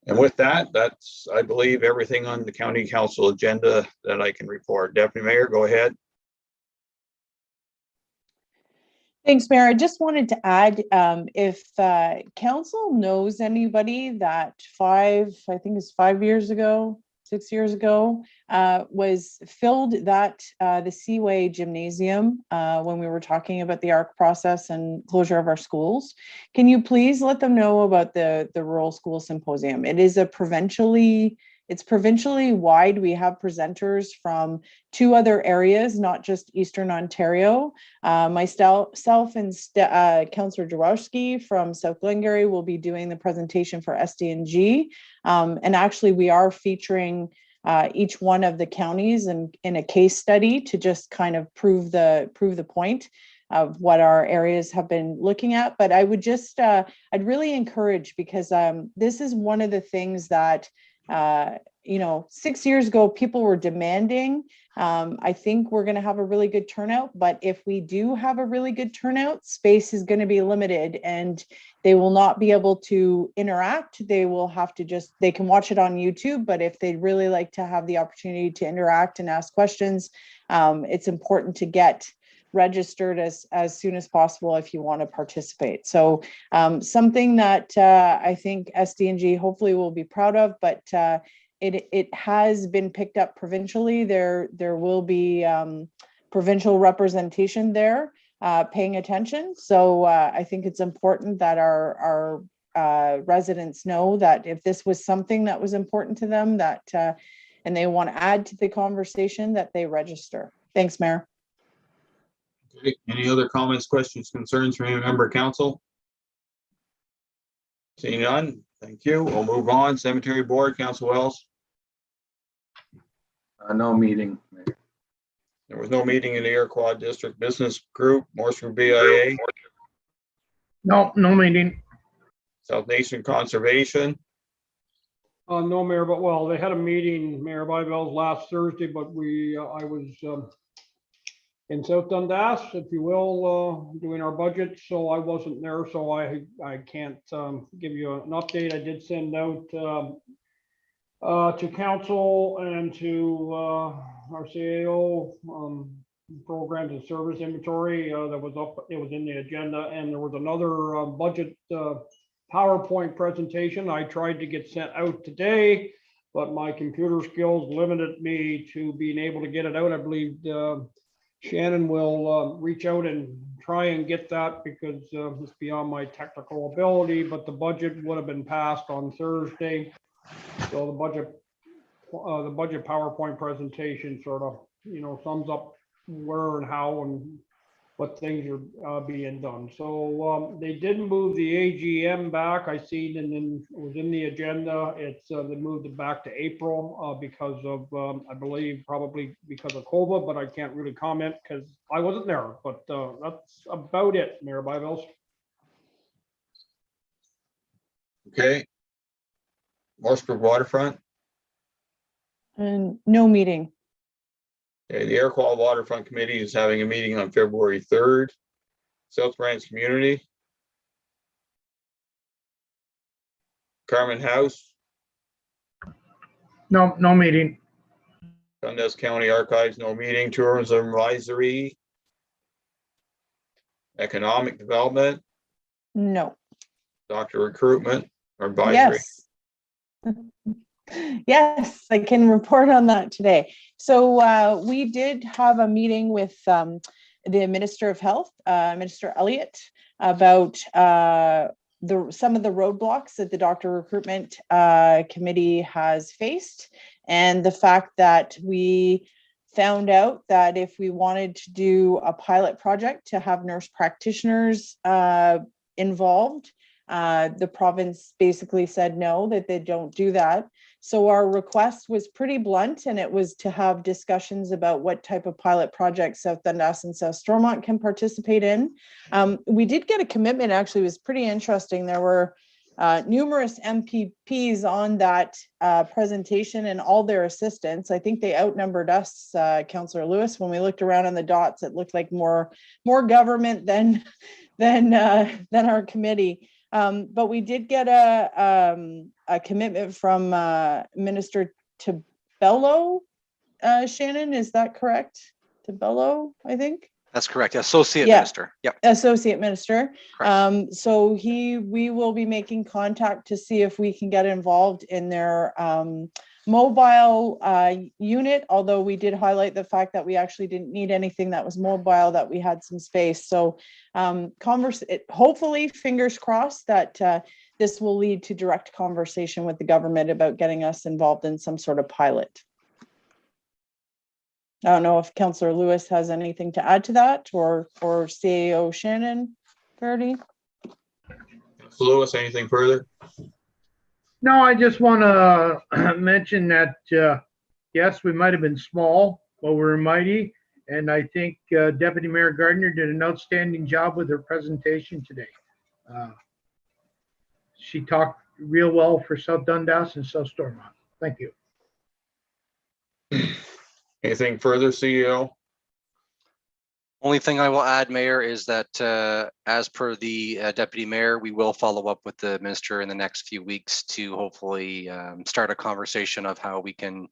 And with that, that's, I believe, everything on the County Council agenda that I can report. Deputy Mayor, go ahead. Thanks, Mayor. I just wanted to add, if council knows anybody that 5 years ago, 6 years ago, was filled the Seaway Gymnasium when we were talking about the ARC process and closure of our schools. Can you please let them know about the Rural School Symposium? It is it's provincially wide. We have presenters from 2 other areas, not just Eastern Ontario. Myself and Councillor Jaworski from South Glengarry will be doing the presentation for SDNG. And actually, we are featuring each one of the counties in a case study to just kind of prove the point of what our areas have been looking at. But I would just, I'd really encourage, because this is one of the things that 6 years ago, people were demanding. I think we're going to have a really good turnout, but if we do have a really good turnout, space is going to be limited and they will not be able to interact. They will have to they can watch it on YouTube, but if they'd really like to have the opportunity to interact and ask questions, it's important to get registered as soon as possible if you want to participate. So something that I think SDNG hopefully will be proud of, but it has been picked up provincially. There will be provincial representation there paying attention. So I think it's important that our residents know that if this was something that was important to them, that and they want to add to the conversation, that they register. Thanks, Mayor. Okay. Any other comments, questions, concerns from any member of council? Seeing none, thank you. We'll move on. Cemetery Board, Council Wells. No meeting, Mayor. There was no meeting in the Iroquois District Business Group, Morse Group BIA, No, no meeting. South Nation Conservation. No, Mayor, but well, they had a meeting, Mayor Byvel's last Thursday, but I was in South Dundas, if you will, doing our budget, so I wasn't there, so I can't give you an update. I did send out to council and to our CAO programs and service inventory that was up, it was in the agenda, and there was another budget PowerPoint presentation I tried to get sent out today, but my computer skills limited me to being able to get it out. I believe Shannon will reach out and try and get that because it's beyond my technical ability, but the budget would have been passed on Thursday. So the budget PowerPoint presentation sort of, sums up where and how and what things are being done. So they did move the AGM back. I seen, and then it was in the agenda. It's they moved it back to April because of I believe probably because of COVID, but I can't really comment because I wasn't there. But that's about it, Mayor Byveld. Okay. Morse Group Waterfront. And no meeting. Okay, the Iroquois Waterfront Committee is having a meeting on February 3rd. South Branch Community. Carmen House. No, no meeting. Dundas County Archives, no meeting. Tourism Advisory. Economic Development. No. Doctor Recruitment or Advisory. Yes. Yes, I can report on that today. So we did have a meeting with the Minister of Health, Minister Elliott, about some of the roadblocks that the doctor recruitment committee has faced, and the fact that we found out that if we wanted to do a pilot project to have nurse practitioners involved, the province basically said no, that they don't do that. So our request was pretty blunt, and it was to have discussions about what type of pilot projects South Dundas and South Stormont can participate in. We did get a commitment, actually, it was pretty interesting. There were numerous MPPs on that presentation and all their assistants. I think they outnumbered us, Councillor Lewis. When we looked around on the dots, it looked like more government than our committee. But we did get a commitment from Minister Tabello. Shannon, is that correct? Tabello, I think. That's correct. Associate Minister. Yep. Associate Minister. Correct. So we will be making contact to see if we can get involved in their mobile unit, although we did highlight the fact that we actually didn't need anything that was mobile, that we had some space. So hopefully, fingers crossed, that this will lead to direct conversation with the government about getting us involved in some sort of pilot. I don't know if Councillor Lewis has anything to add to that, or CAO Shannon Verdi. Lewis, anything further? No, I just want to mention that, yes, we might have been small, but we're mighty. And I think Deputy Mayor Gardner did an outstanding job with her presentation today. She talked real well for South Dundas and South Stormont. Thank you. Anything further, CEO? Only thing I will add, Mayor, is that as per the Deputy Mayor, we will follow up with the Minister in the next few weeks to hopefully start a conversation of how we can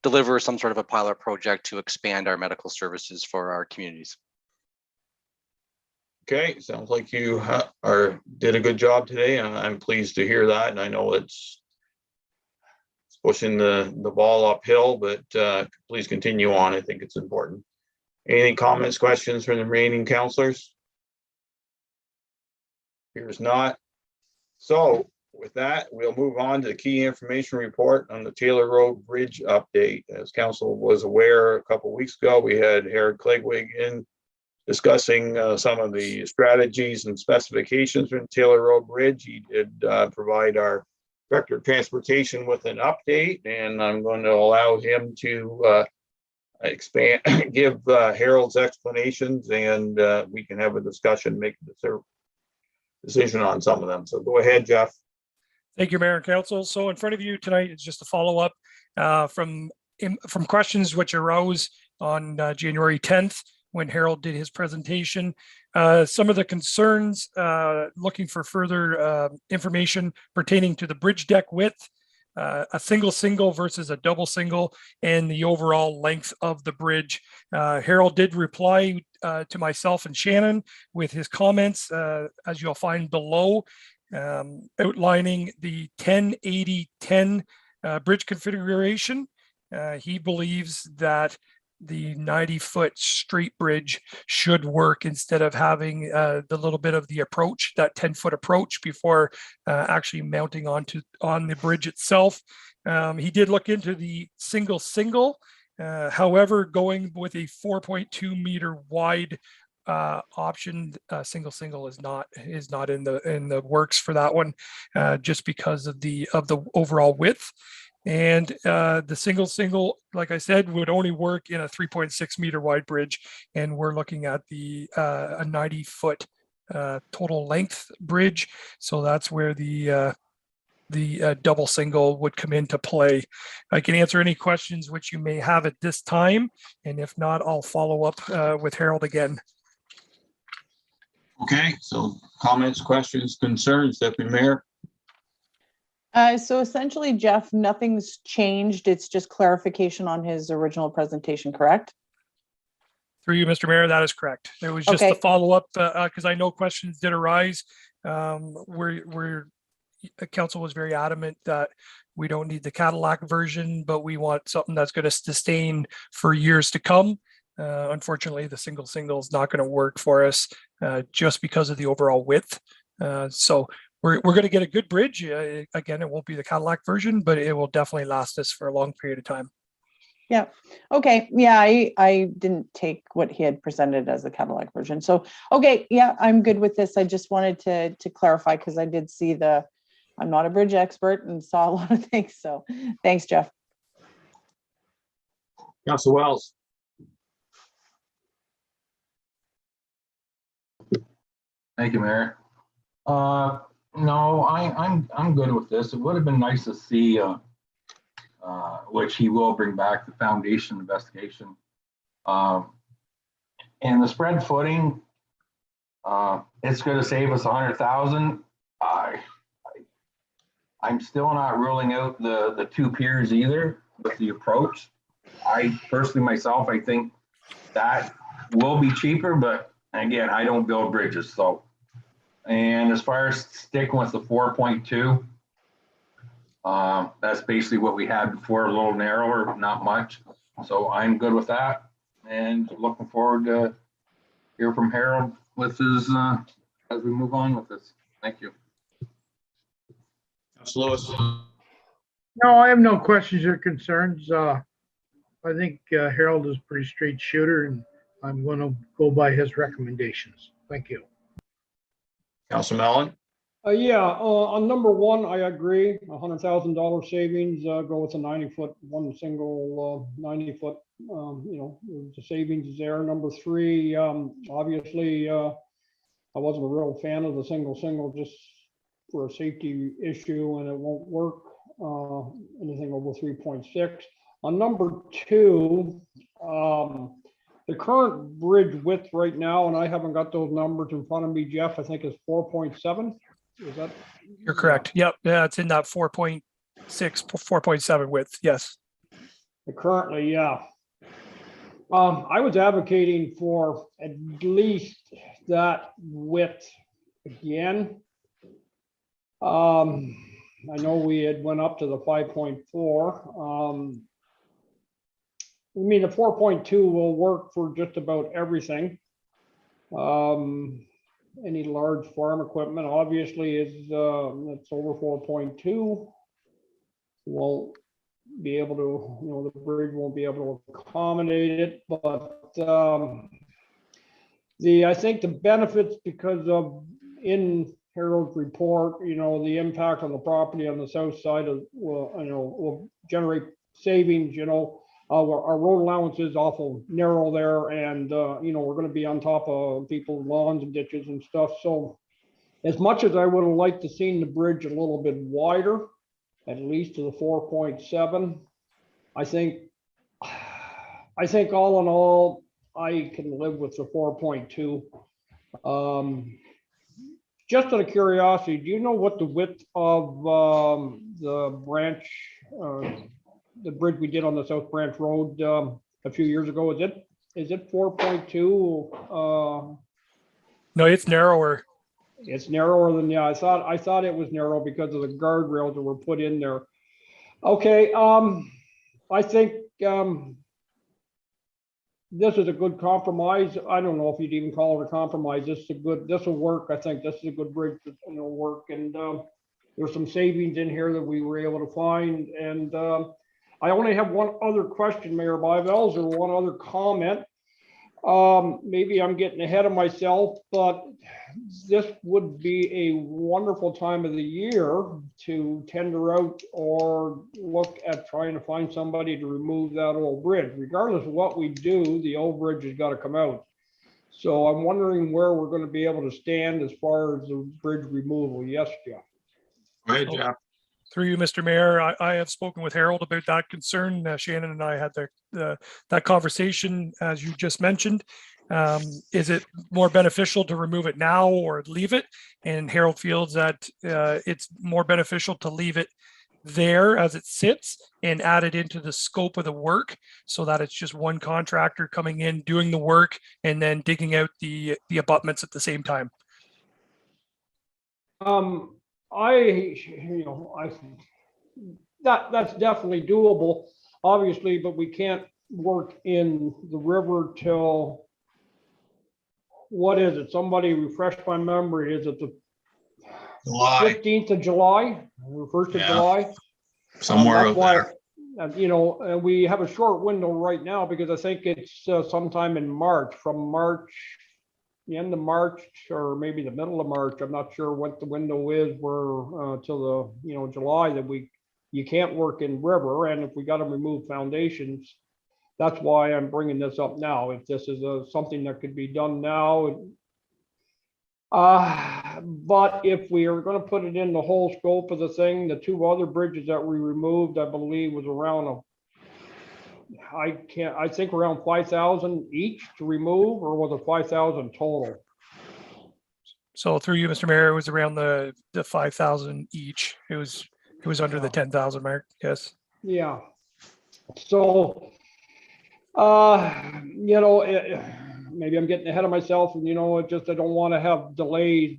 deliver some sort of a pilot project to expand our medical services for our communities. Okay, sounds like you did a good job today, and I'm pleased to hear that. And I know it's pushing the ball uphill, but please continue on. I think it's important. Any comments, questions from the remaining councillors? Here's not. So with that, we'll move on to the key information report on the Taylor Road Bridge update. As council was aware, a couple of weeks ago, we had Harold Clegwig in discussing some of the strategies and specifications from Taylor Road Bridge. He did provide our Director of Transportation with an update, and I'm going to allow him to expand, give Harold's explanations, and we can have a discussion, make a decision on some of them. So go ahead, Jeff. Thank you, Mayor and Council. So in front of you tonight is just a follow-up from questions which arose on January 10th when Harold did his presentation. Some of the concerns looking for further information pertaining to the bridge deck width, a single versus a double single, and the overall length of the bridge. Harold did reply to myself and Shannon with his comments, as you'll find below, outlining the 10-80-10 bridge configuration. He believes that the 90-foot straight bridge should work instead of having the little bit of the approach, that 10-foot approach, before actually mounting on the bridge itself. He did look into the single. However, going with a 4.2 meter wide option, single is not in the works for that one, just because of the overall width. And the single, like I said, would only work in a 3.6 meter wide bridge, and we're looking at a 90-foot total length bridge. So that's where the double single would come into play. I can answer any questions which you may have at this time, and if not, I'll follow up with Harold again. Okay, so comments, questions, concerns, Deputy Mayor? So essentially, Jeff, nothing's changed. It's just clarification on his original presentation, correct? Through you, Mr. Mayor, that is correct. It was just Okay. a follow-up because I know questions did arise. Where council was very adamant that we don't need the Cadillac version, but we want something that's going to sustain for years to come. Unfortunately, the single is not going to work for us just because of the overall width. So we're going to get a good bridge. Again, it won't be the Cadillac version, but it will definitely last us for a long period of time. Yeah. Okay. Yeah, I didn't take what he had presented as the Cadillac version. So, okay. Yeah, I'm good with this. I just wanted to clarify because I did see I'm not a bridge expert and saw a lot of things. So thanks, Jeff. Councilor Wells. Thank you, Mayor. No, I'm good with this. It would have been nice to see, which he will bring back, the foundation investigation. And the spread footing, it's going to save us 100,000. I'm still not ruling out the two piers either with the approach. I personally myself, I think that will be cheaper, but again, I don't build bridges, so. And as far as sticking with the 4.2, that's basically what we had before, a little narrower, not much. So I'm good with that, and looking forward to hear from Harold with his as we move on with this. Thank you. Councilor Lewis. No, I have no questions or concerns. I think Harold is a pretty straight shooter, and I'm going to go by his recommendations. Thank you. Councilor Mellon. Yeah, on number one, I agree. $100,000 savings. Go with a 90-foot, one single 90-foot. The savings is there. Number three, obviously, I wasn't a real fan of the single just for a safety issue, and it won't work anything over 3.6. On number two, the current bridge width right now, and I haven't got those numbers in front of me, Jeff, I think is 4.7. Is that? You're correct. Yep. Yeah, it's in that 4.6, 4.7 width. Yes. Currently, yeah. I was advocating for at least that width again. I know we had went up to the 5.4. I mean, the 4.2 will work for just about everything. Any large farm equipment obviously is that's over 4.2 won't be able to, the bridge won't be able to accommodate it. But I think the benefits, because of in Harold's report, the impact on the property on the south side will generate savings, our road allowance is awful narrow there, and, we're gonna be on top of people's lawns and ditches and stuff, so as much as I would have liked to seen the bridge a little bit wider, at least to the 4.7, I think all in all, I can live with the 4.2. Just out of curiosity, do you know what the width of the branch, the bridge we did on the South Branch Road a few years ago? Is it 4.2? No, it's narrower. It's narrower than, I thought it was narrow because of the guardrails that were put in there. Okay, I think this is a good compromise. I don't know if you'd even call it a compromise. This will work. I think this is a good bridge that will work. And there's some savings in here that we were able to find. And I only have one other question, Mayor Byvells, or one other comment. Maybe I'm getting ahead of myself, but this would be a wonderful time of the year to tender out or look at trying to find somebody to remove that old bridge. Regardless of what we do, the old bridge has got to come out. So I'm wondering where we're going to be able to stand as far as the bridge removal. Yes, Jeff. Go ahead, Jeff. Through you, Mr. Mayor, I have spoken with Harold about that concern. Shannon and I had that conversation, as you just mentioned. Is it more beneficial to remove it now or leave it? And Harold feels that it's more beneficial to leave it there as it sits and add it into the scope of the work, so that it's just one contractor coming in, doing the work, and then digging out the abutments at the same time. I think that's definitely doable, obviously, but we can't work in the river till, what is it? Somebody refresh my memory. Is it the July. 15th of July or 1st of July? Somewhere out there. We have a short window right now because I think it's sometime in March, the end of March or maybe the middle of March. I'm not sure what the window is where till the July that you can't work in river, and if we got to remove foundations, that's why I'm bringing this up now. If this is something that could be done now, but if we are going to put it in the whole scope of the thing, the two other bridges that we removed, I believe, was around I think around 5,000 each to remove, or was it 5,000 total? So through you, Mr. Mayor, it was around the 5,000 each. It was under the 10,000 mark. Yes. Yeah. So, maybe I'm getting ahead of myself, and I don't want to have delays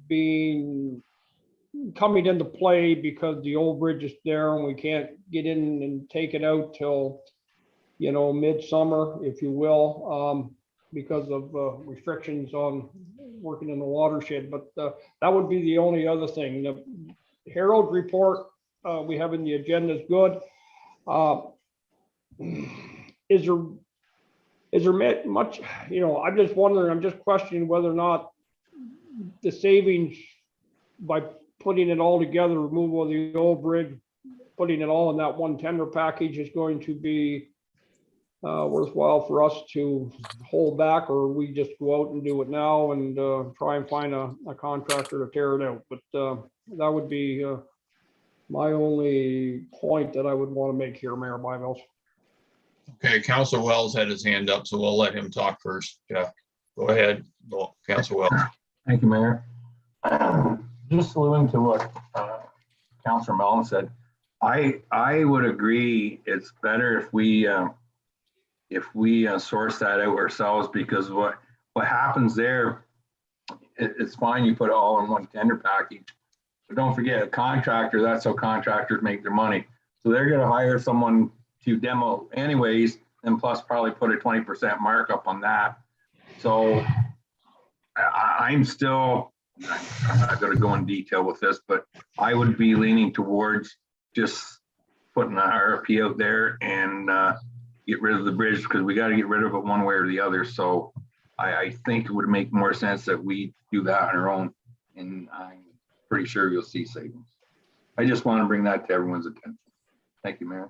coming into play because the old bridge is there and we can't get in and take it out till midsummer, if you will, because of restrictions on working in the watershed. But that would be the only other thing. The Herald report we have in the agenda is good. Is there much, I'm just wondering, I'm just questioning whether or not the savings by putting it all together, removal of the old bridge, putting it all in that one tender package is going to be worthwhile for us to hold back, or we just go out and do it now and try and find a contractor to tear it out. But that would be my only point that I would want to make here, Mayor Byvells. Okay, Councilor Wells had his hand up, so we'll let him talk first. Jeff, go ahead, Councilor Wells. Thank you, Mayor. Just alluding to what Councilor Mellon said, I would agree it's better if we source that out ourselves, because what happens there, it's fine you put it all in one tender package, but don't forget a contractor, that's how contractors make their money. So they're going to hire someone to demo anyways, and plus probably put a 20% markup on that. So I'm still, I'm not going to go in detail with this, but I would be leaning towards just putting an RFP out there and get rid of the bridge, because we got to get rid of it one way or the other. So I think it would make more sense that we do that on our own. And pretty sure you'll see savings. I just want to bring that to everyone's attention. Thank you, Mayor.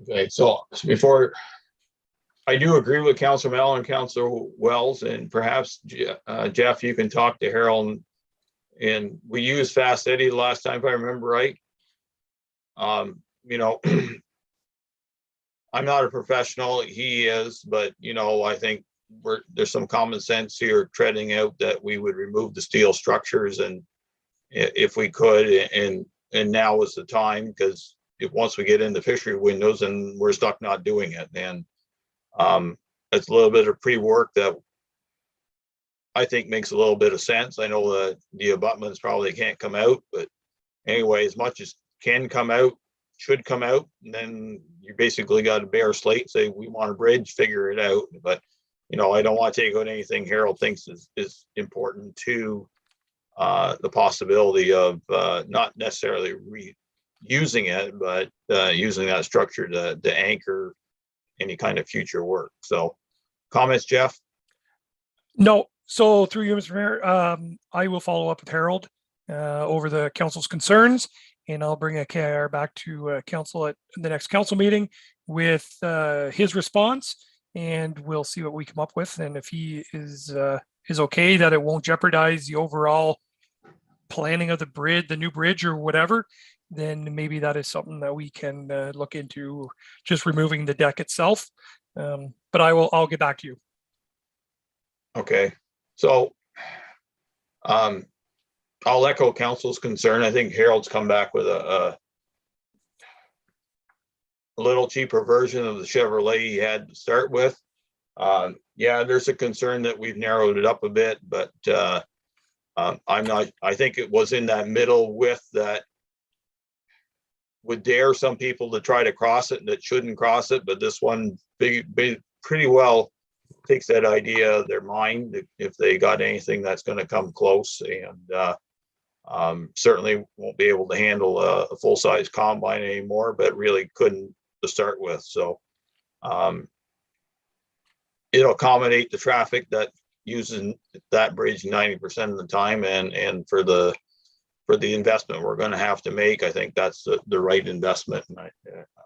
Okay, so before, I do agree with Councilor Mel and Councilor Wells, and perhaps Jeff, you can talk to Harold. And we used Fast Eddie the last time, if I remember right. You know, I'm not a professional, he is, but you know, I think there's some common sense here treading out that we would remove the steel structures, and if we could, and now is the time, because if once we get into fishery windows and we're stuck not doing it, and it's a little bit of pre-work that I think makes a little bit of sense. I know that the abutments probably can't come out, but anyway, as much as can come out, should come out, and then you basically got a bare slate, say we want a bridge, figure it out. But you know, I don't want to take out anything Harold thinks is important to the possibility of not necessarily reusing it, but using that structure to anchor any kind of future work. So comments, Jeff? No. So through you, Mr. Mayor, I will follow up with Harold over the council's concerns, and I'll bring a KIR back to council at the next council meeting with his response, and we'll see what we come up with. And if he is okay that it won't jeopardize the overall planning of the bridge, the new bridge or whatever, then maybe that is something that we can look into, just removing the deck itself. But I'll get back to you. Okay, so I'll echo council's concern. I think Harold's come back with a little cheaper version of the Chevrolet he had to start with. Yeah, there's a concern that we've narrowed it up a bit, but I think it was in that middle width that would dare some people to try to cross it that shouldn't cross it, but this one pretty well takes that idea of their mind if they got anything that's going to come close, and certainly won't be able to handle a full-size combine anymore, but really couldn't to start with. So it'll accommodate the traffic that uses that bridge 90% of the time, and for the investment we're going to have to make, I think that's the right investment, and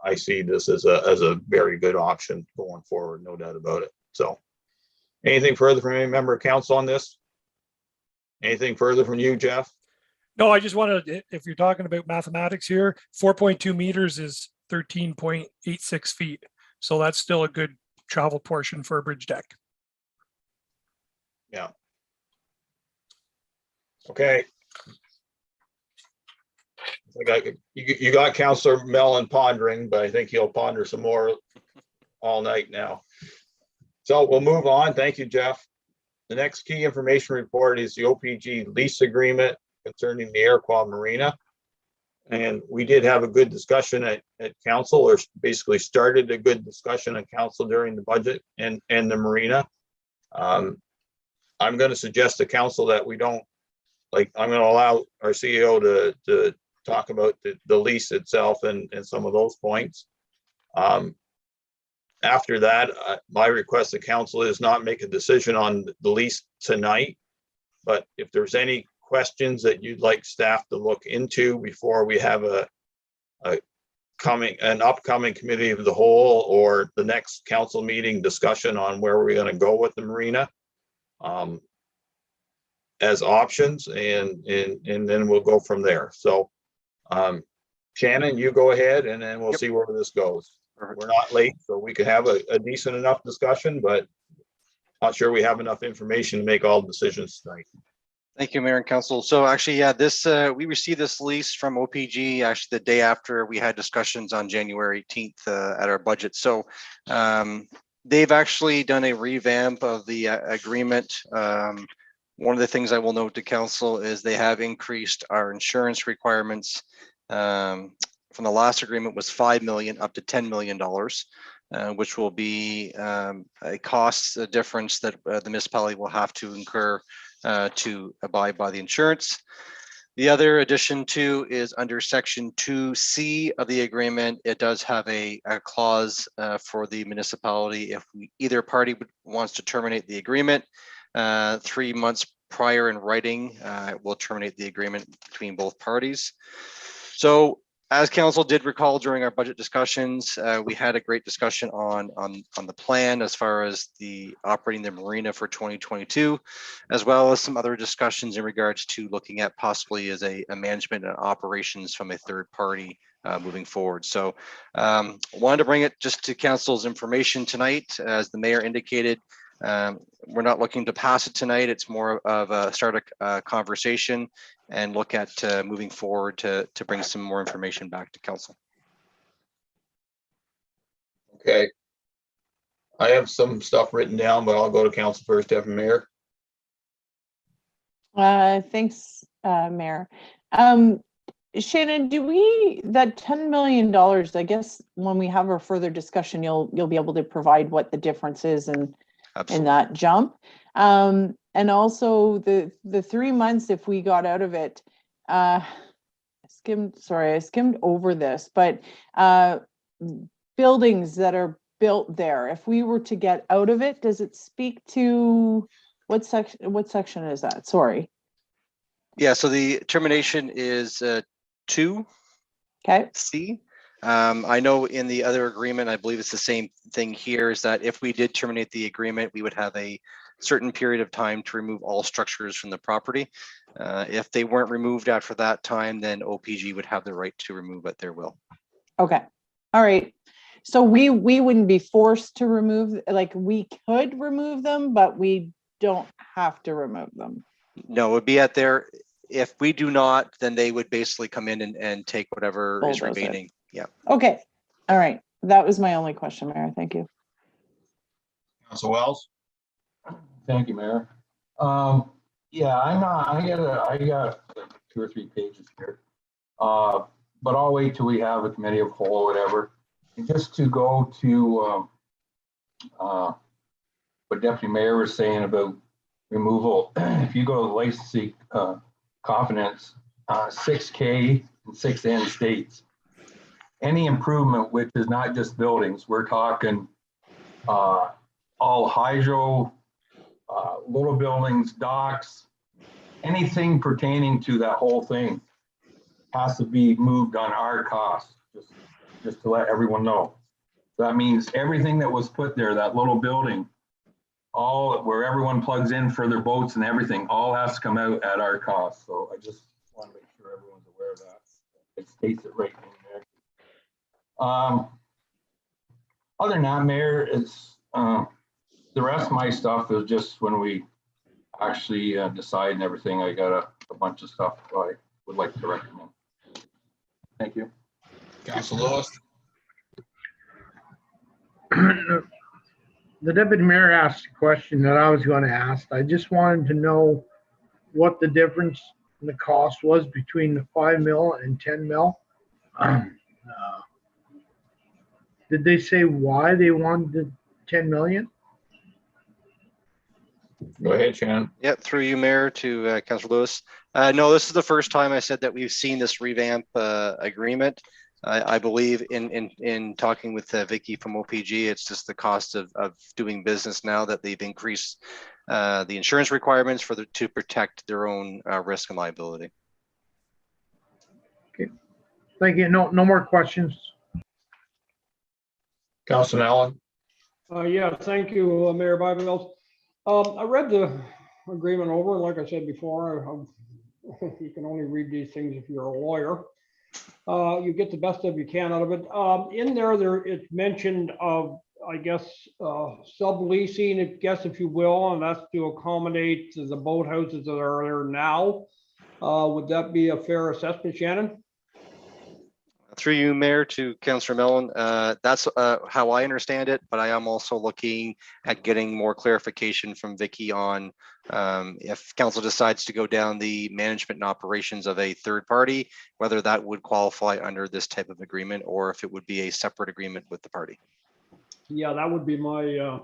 I see this as a very good option going forward, no doubt about it. So anything further from any member of council on this? Anything further from you, Jeff? No, I just wanted, if you're talking about mathematics here, 4.2 meters is 13.86 feet. So that's still a good travel portion for a bridge deck. Yeah. Okay. You got Councillor Mellon pondering, but I think he'll ponder some more all night now. So we'll move on. Thank you, Jeff. The next key information report is the OPG lease agreement concerning the Iroquois Marina. And we did have a good discussion at council, or basically started a good discussion at council during the budget and the marina. I'm going to suggest to council that we don't, I'm going to allow our CEO to talk about the lease itself and some of those points. After that, my request to council is not make a decision on the lease tonight, but if there's any questions that you'd like staff to look into before we have an upcoming committee of the whole or the next council meeting discussion on where we're going to go with the marina as options, and then we'll go from there. So Shannon, you go ahead, and then we'll see where this goes. Perfect. We're not late, so we could have a decent enough discussion, but not sure we have enough information to make all decisions tonight. Thank you, Mayor and Council. So actually, yeah, this we received this lease from OPG actually the day after we had discussions on January 18th at our budget. So they've actually done a revamp of the agreement. One of the things I will note to Council is they have increased our insurance requirements. From the last agreement was $5 million up to $10 million, which will be a cost difference that the municipality will have to incur to abide by the insurance. The other addition too is under section 2C of the agreement. It does have a clause for the municipality if either party wants to terminate the agreement 3 months prior in writing will terminate the agreement between both parties. So as council did recall during our budget discussions, we had a great discussion on the plan as far as the operating the marina for 2022, as well as some other discussions in regards to looking at possibly as a management and operations from a third party moving forward. So wanted to bring it just to council's information tonight. As the mayor indicated, we're not looking to pass it tonight. It's more of a start a conversation and look at moving forward to bring some more information back to council. Okay. I have some stuff written down, but I'll go to council first, Deputy Mayor. Thanks, Mayor. Shannon, do we, that $10 million, I guess when we have our further discussion, you'll be able to provide what the difference is in that jump. And also the 3 months, if we got out of it, I skimmed over this, but buildings that are built there, if we were to get out of it, does it speak to what section is that? Sorry. Yeah, so the termination is 2. Okay. C. I know in the other agreement, I believe it's the same thing here, is that if we did terminate the agreement, we would have a certain period of time to remove all structures from the property. If they weren't removed after that time, then OPG would have the right to remove at their will. Okay. All right. So we wouldn't be forced to remove, like we could remove them, but we don't have to remove them. No, it would be at their, if we do not, then they would basically come in and take whatever is Bulldoze it. remaining. Yeah. Okay. All right. That was my only question, Mayor. Thank you. Council Wells. Thank you, Mayor. Yeah, I got like 2 or 3 pages here. But I'll wait till we have a committee of whole or whatever. And just to go to what Deputy Mayor was saying about removal, if you go to licensing confidence, 6K and 6N states, any improvement, which is not just buildings, we're talking all hydro, little buildings, docks, anything pertaining to that whole thing has to be moved on our cost, just to let everyone know. That means everything that was put there, that little building, all where everyone plugs in for their boats and everything, all has to come out at our cost. So I just want to make sure everyone's aware of that. It states it right in there. Other than that, Mayor, it's the rest of my stuff is just when we actually decide and everything. I got a bunch of stuff I would like to recommend. Thank you. Council Lewis. The Deputy Mayor asked a question that I was going to ask. I just wanted to know what the difference in the cost was between the 5 mil and 10 mil. Did they say why they wanted the 10 million? Go ahead, Shannon. Yeah, through you, Mayor, to Councillor Lewis. No, this is the first time I said that we've seen this revamp agreement. I believe in talking with Vicky from OPG, it's just the cost of doing business now that they've increased the insurance requirements to protect their own risk and liability. Okay, thank you. No more questions. Councilor Allen. Yeah, thank you, Mayor Bylaw. I read the agreement over, and like I said before, you can only read these things if you're a lawyer. You get the best of you can out of it. In there it's mentioned of, I guess, subleasing, I guess, if you will, and that's to accommodate the boathouses that are there now. Would that be a fair assessment, Shannon? Through you, Mayor, to Councillor Mellon, that's how I understand it, but I am also looking at getting more clarification from Vicky on if council decides to go down the management and operations of a third party, whether that would qualify under this type of agreement or if it would be a separate agreement with the party. Yeah, that would be my,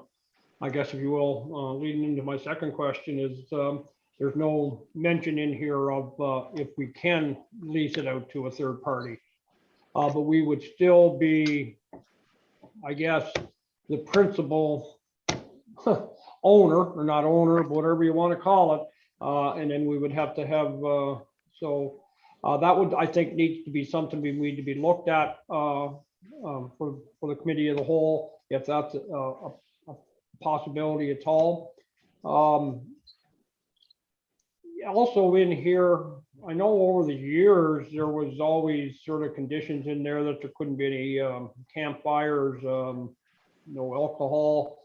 I guess, if you will, leading into my second question is there's no mention in here of if we can lease it out to a third party. But we would still be, I guess, the principal owner, or not owner, whatever you want to call it, And then we would have to have, that would, I think, needs to be something we need to be looked at for the committee of the whole, if that's a possibility at all. Also in here, I know over the years, there was always sort of conditions in there that there couldn't be any campfires, no alcohol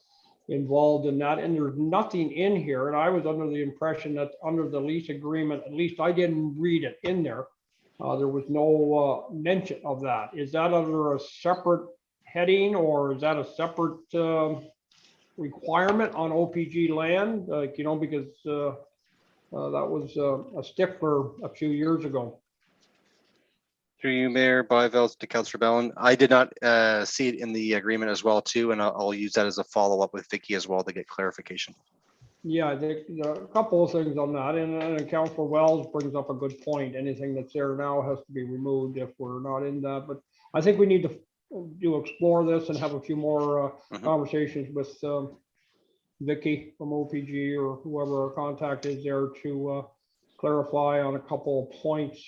involved in that, and there's nothing in here. And I was under the impression that under the lease agreement, at least I didn't read it in there. There was no mention of that. Is that under a separate heading, or is that a separate requirement on OPG land? Like, you know, because that was a stickler a few years ago. Through you, Mayor Byveld, to Councillor Bellin. I did not see it in the agreement as well too, and I'll use that as a follow-up with Vicky as well to get clarification. Yeah, I think a couple of things on that, and Councillor Wells brings up a good point. Anything that's there now has to be removed if we're not in that. But I think we need to explore this and have a few more conversations with Vicky from OPG or whoever our contact is there to clarify on a couple of points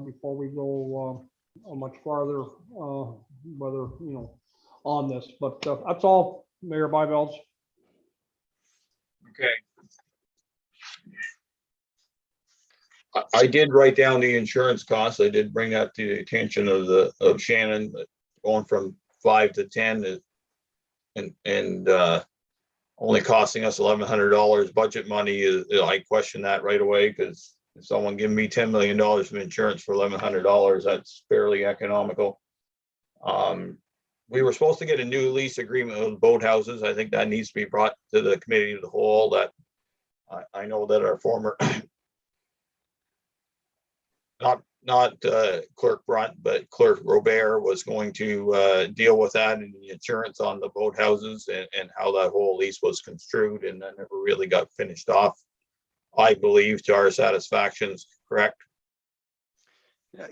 before we go much farther, whether, you know, on this. But that's all, Mayor Byveld. Okay. I did write down the insurance costs. I did bring that to the attention of Shannon, going from 5 to 10 and only costing us $1,100 budget money. I question that right away, because if someone giving me $10 million of insurance for $1,100, that's fairly economical. We were supposed to get a new lease agreement with boathouses. I think that needs to be brought to the committee of the whole. That I know that our former, not Clerk Brunt, but Clerk Robert was going to deal with that and the insurance on the boathouses and how that whole lease was construed, and that never really got finished off, I believe, to our satisfactions, correct?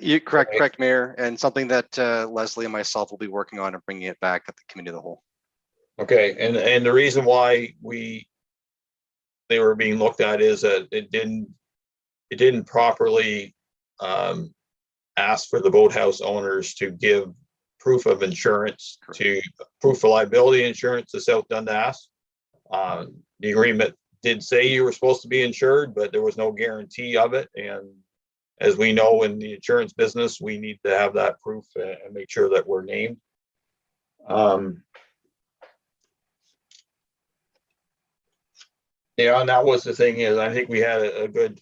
You correct, Mayor, and something that Leslie and myself will be working on and bringing it back at the committee of the whole. Okay, and the reason why they were being looked at is that it didn't properly ask for the boathouse owners to give proof of insurance, to proof of liability insurance to South Dundas. The agreement did say you were supposed to be insured, but there was no guarantee of it. And as we know, in the insurance business, we need to have that proof and make sure that we're named. Yeah, and that was the thing, is I think we had a good,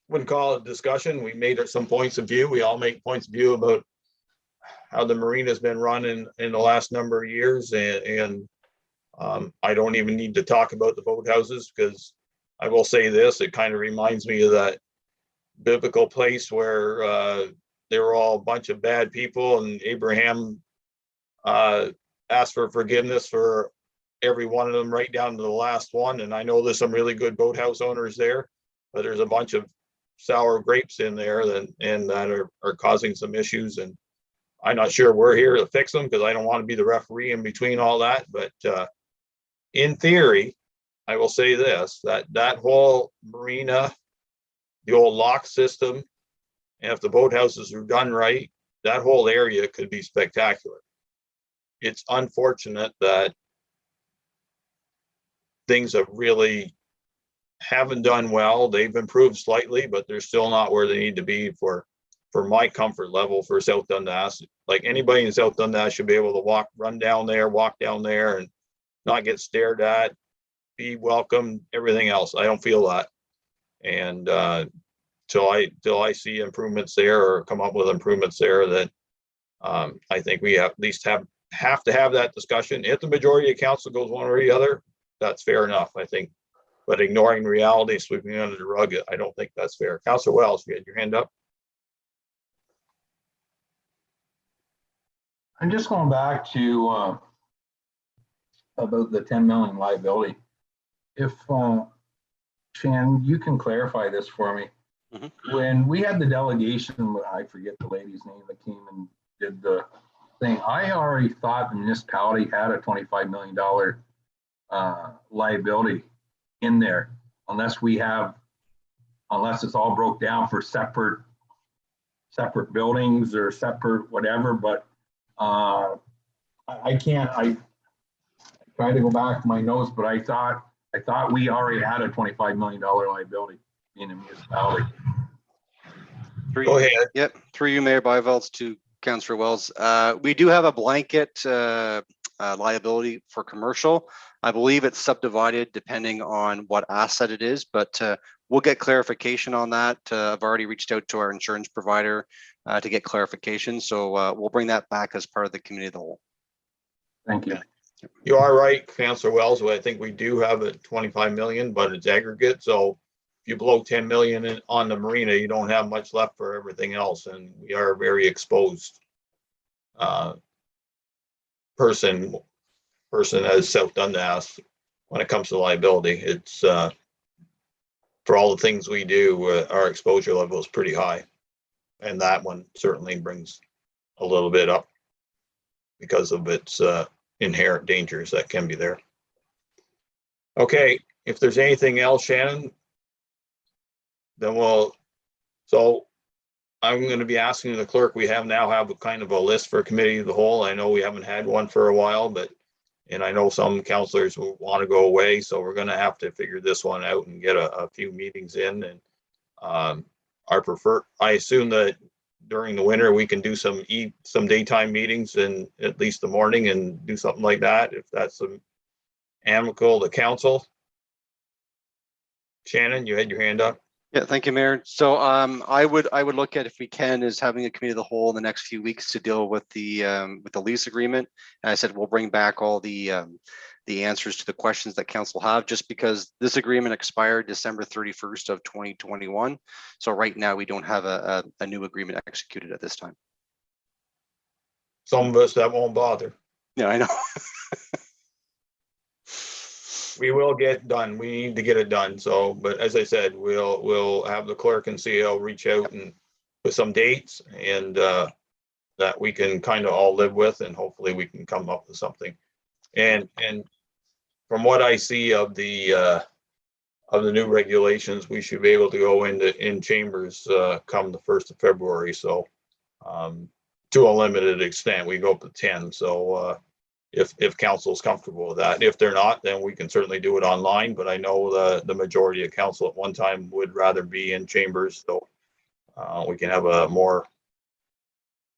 wouldn't call it discussion. We made some points of view. We all make points of view about how the marina's been run in the last number of years. And I don't even need to talk about the boathouses, because I will say this, it kind of reminds me of that biblical place where they were all a bunch of bad people, and Abraham asked for forgiveness for every one of them, right down to the last one. And I know there's some really good boathouse owners there, but there's a bunch of sour grapes in there that are causing some issues. And I'm not sure we're here to fix them, because I don't want to be the referee in between all that. But in theory, I will say this, that whole marina, the old lock system, and if the boathouses are done right, that whole area could be spectacular. It's unfortunate that things have really haven't done well. They've improved slightly, but they're still not where they need to be for my comfort level for South Dundas. Like, anybody in South Dundas should be able to walk down there and not get stared at, be welcome, everything else. I don't feel that. And till I see improvements there, or come up with improvements there, that I think we at least have to have that discussion. If the majority of council goes one or the other, that's fair enough, I think. But ignoring reality, sweeping under the rug, I don't think that's fair. Councillor Wells, you had your hand up. I'm just going back to about the 10 million liability. If Shannon, you can clarify this for me. When we had the delegation, I forget the lady's name that came and did the thing, I already thought the municipality had a $25 million liability in there, unless we have unless it's all broke down for separate buildings or separate whatever, but I tried to go back to my notes, but I thought we already had a $25 million liability in a municipality. Go ahead. Yep, through you, Mayor Byvelds, to Councillor Wells. We do have a blanket liability for commercial. I believe it's subdivided depending on what asset it is, but we'll get clarification on that. I've already reached out to our insurance provider to get clarification. So we'll bring that back as part of the committee of the whole. Thank you. You are right, Councillor Wells. I think we do have a 25 million, but it's aggregate. So if you blow 10 million on the marina, you don't have much left for everything else. And we are a very exposed person as South Dundas when it comes to liability. It's for all the things we do, our exposure level is pretty high. And that one certainly brings a little bit up because of its inherent dangers that can be there. Okay, if there's anything else, Shannon, then so I'm going to be asking the clerk, we now have a kind of a list for committee of the whole. I know we haven't had one for a while, and I know some councillors will want to go away, so we're going to have to figure this one out and get a few meetings in. And I assume that during the winter we can do some daytime meetings and at least the morning and do something like that, if that's amicable to council. Shannon, you had your hand up. Yeah, thank you, Mayor. So I would look at, if we can, is having a committee of the whole in the next few weeks to deal with the lease agreement. And I said we'll bring back all the answers to the questions that council have, just because this agreement expired December 31st of 2021. So right now we don't have a new agreement executed at this time. Some of us that won't bother. Yeah, I know. We will get done. We need to get it done. So, but as I said, we'll have the clerk and CEO reach out and with some dates and that we can kind of all live with, and hopefully we can come up with something. And from what I see of the new regulations, we should be able to go in chambers come the 1st of February. So to a limited extent, we go up to 10. So if council is comfortable with that. If they're not, then we can certainly do it online, but I know the majority of council at one time would rather be in chambers. So we can have a more,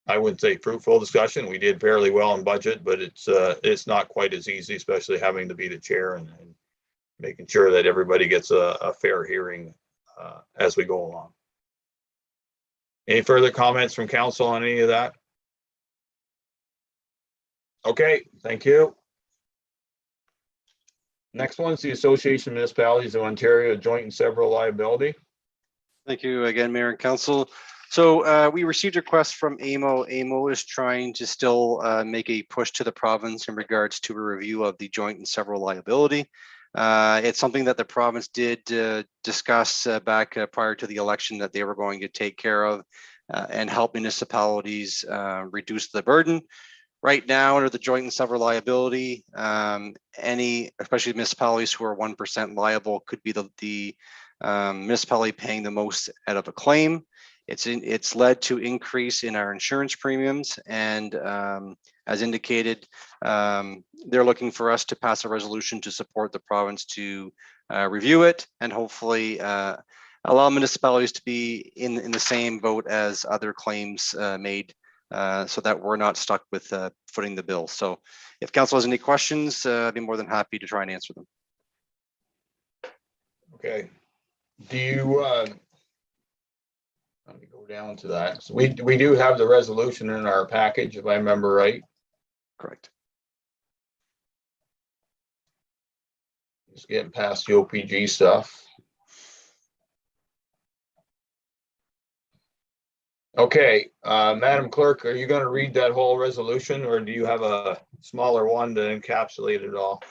I wouldn't say fruitful discussion. We did fairly well in budget, but it's not quite as easy, especially having to be the chair and making sure that everybody gets a fair hearing as we go along. Any further comments from council on any of that? Okay, thank you. Next one is the Association of Municipalities of Ontario Joint and Several Liability. Thank you again, Mayor and Council. So we received a request from AMO. AMO is trying to still make a push to the province in regards to a review of the joint and several liability. It's something that the province did discuss back prior to the election, that they were going to take care of and help municipalities reduce the burden. Right now, under the joint and several liability, especially municipalities who are 1% liable, could be the municipality paying the most out of a claim. It's led to increase in our insurance premiums, and as indicated, they're looking for us to pass a resolution to support the province to review it and hopefully allow municipalities to be in the same boat as other claims made, so that we're not stuck with footing the bill. So if council has any questions, I'd be more than happy to try and answer them. Okay. Do you, let me go down to that. So we do have the resolution in our package, if I remember right. Correct. Just getting past the OPG stuff. Okay, Madam Clerk, are you going to read that whole resolution, or do you have a smaller one to encapsulate it all?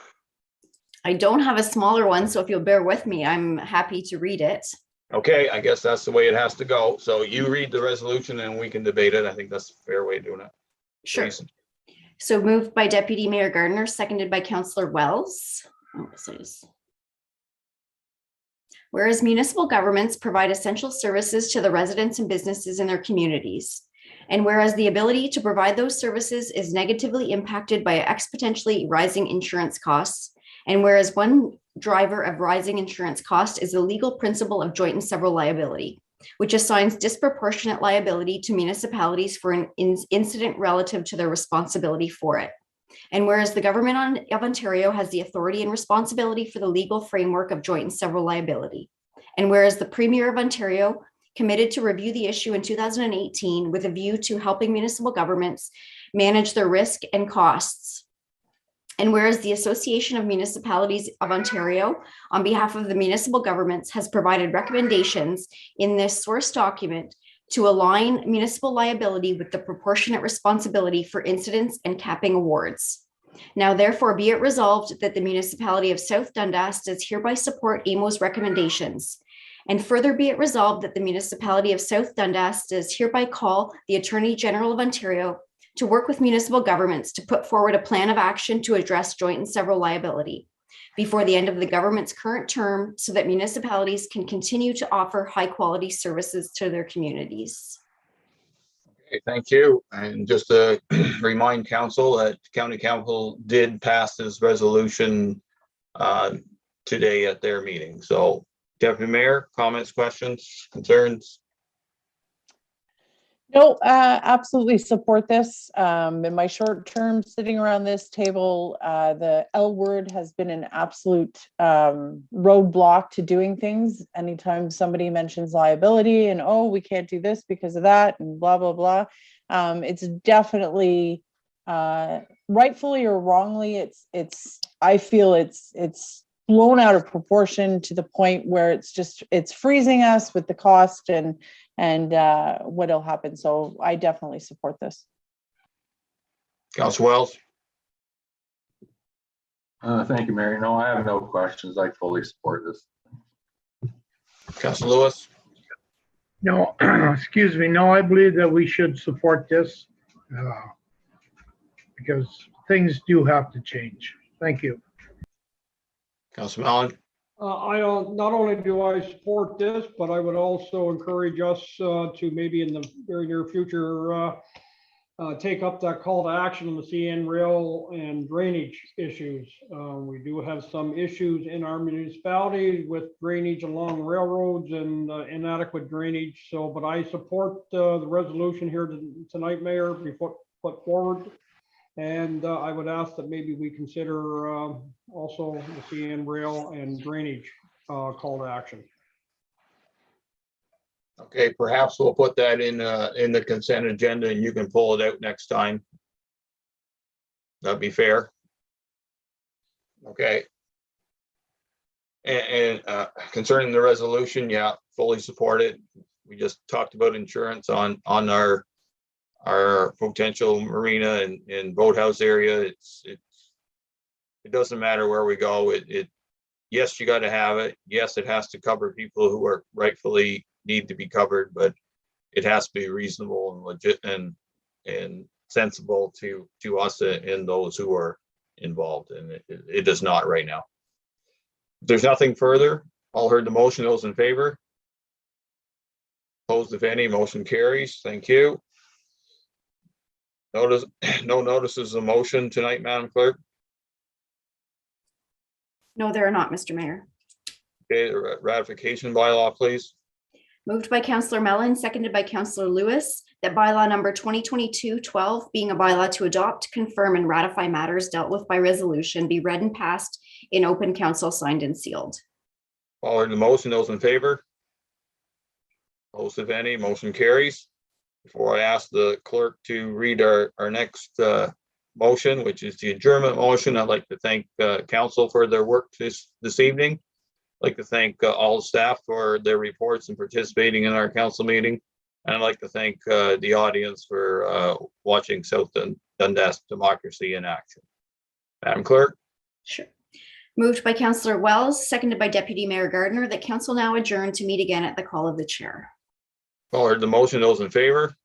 I don't have a smaller one, so if you'll bear with me, I'm happy to read it. Okay, I guess that's the way it has to go. So you read the resolution and we can debate it. I think that's a fair way of doing it. Sure. Please. So moved by Deputy Mayor Gardner, seconded by Councillor Wells. Oh, so Whereas municipal governments provide essential services to the residents and businesses in their communities. And whereas the ability to provide those services is negatively impacted by exponentially rising insurance costs. And whereas one driver of rising insurance cost is the legal principle of joint and several liability, which assigns disproportionate liability to municipalities for an incident relative to their responsibility for it. And whereas the government of Ontario has the authority and responsibility for the legal framework of joint and several liability. And whereas the Premier of Ontario committed to review the issue in 2018 with a view to helping municipal governments manage their risk and costs. And whereas the Association of Municipalities of Ontario, on behalf of the municipal governments, has provided recommendations in this source document to align municipal liability with the proportionate responsibility for incidents and capping awards. Now, therefore, be it resolved that the municipality of South Dundas does hereby support AMO's recommendations. And further be it resolved that the municipality of South Dundas does hereby call the Attorney General of Ontario to work with municipal governments to put forward a plan of action to address joint and several liability before the end of the government's current term, so that municipalities can continue to offer high quality services to their communities. Okay, thank you. And just to remind council that County Council did pass this resolution today at their meeting. So Deputy Mayor, comments, questions, concerns? No, absolutely support this. In my short term sitting around this table, the L word has been an absolute roadblock to doing things. Anytime somebody mentions liability and, oh, we can't do this because of that and blah, blah, blah. It's definitely rightfully or wrongly, I feel it's blown out of proportion to the point where it's freezing us with the cost and what'll happen. So I definitely support this. Councilor Wells? Thank you, Mary. No, I have no questions. I fully support this. Councilor Lewis? No, excuse me. No, I believe that we should support this because things do have to change. Thank you. Councilor Mallon? I not only do I support this, but I would also encourage us to maybe in the very near future take up that call to action on the CN rail and drainage issues. We do have some issues in our municipality with drainage along railroads and inadequate drainage. So, but I support the resolution here tonight, Mayor, be put forward. And I would ask that maybe we consider also the CN rail and drainage call to action. Okay, perhaps we'll put that in the consent agenda and you can pull it out next time. That'd be fair. Okay. And concerning the resolution, yeah, fully support it. We just talked about insurance on our potential marina and boathouse area. It doesn't matter where we go. Yes, you got to have it. Yes, it has to cover people who are rightfully need to be covered, but it has to be reasonable and legit and sensible to us and those who are involved. And it does not right now. If there's nothing further, all heard the motion. Those in favor? Opposed, if any, motion carries. Thank you. No notices of motion tonight, Madam Clerk. No, there are not, Mr. Mayor. Okay, the ratification bylaw, please. Moved by Councillor Mellon, seconded by Councillor Lewis, that bylaw number 2022-12, being a bylaw to adopt, confirm, and ratify matters dealt with by resolution, be read and passed in open council, signed and sealed. All heard the motion. Those in favor? Opposed, if any, motion carries. Before I ask the clerk to read our next motion, which is the adjournment motion, I'd like to thank council for their work this evening. I'd like to thank all staff for their reports and participating in our council meeting. And I'd like to thank the audience for watching South Dundas Democracy in Action. Madam Clerk? Sure. Moved by Councillor Wells, seconded by Deputy Mayor Gardner, that council now adjourn to meet again at the call of the chair. All heard the motion. Those in favor?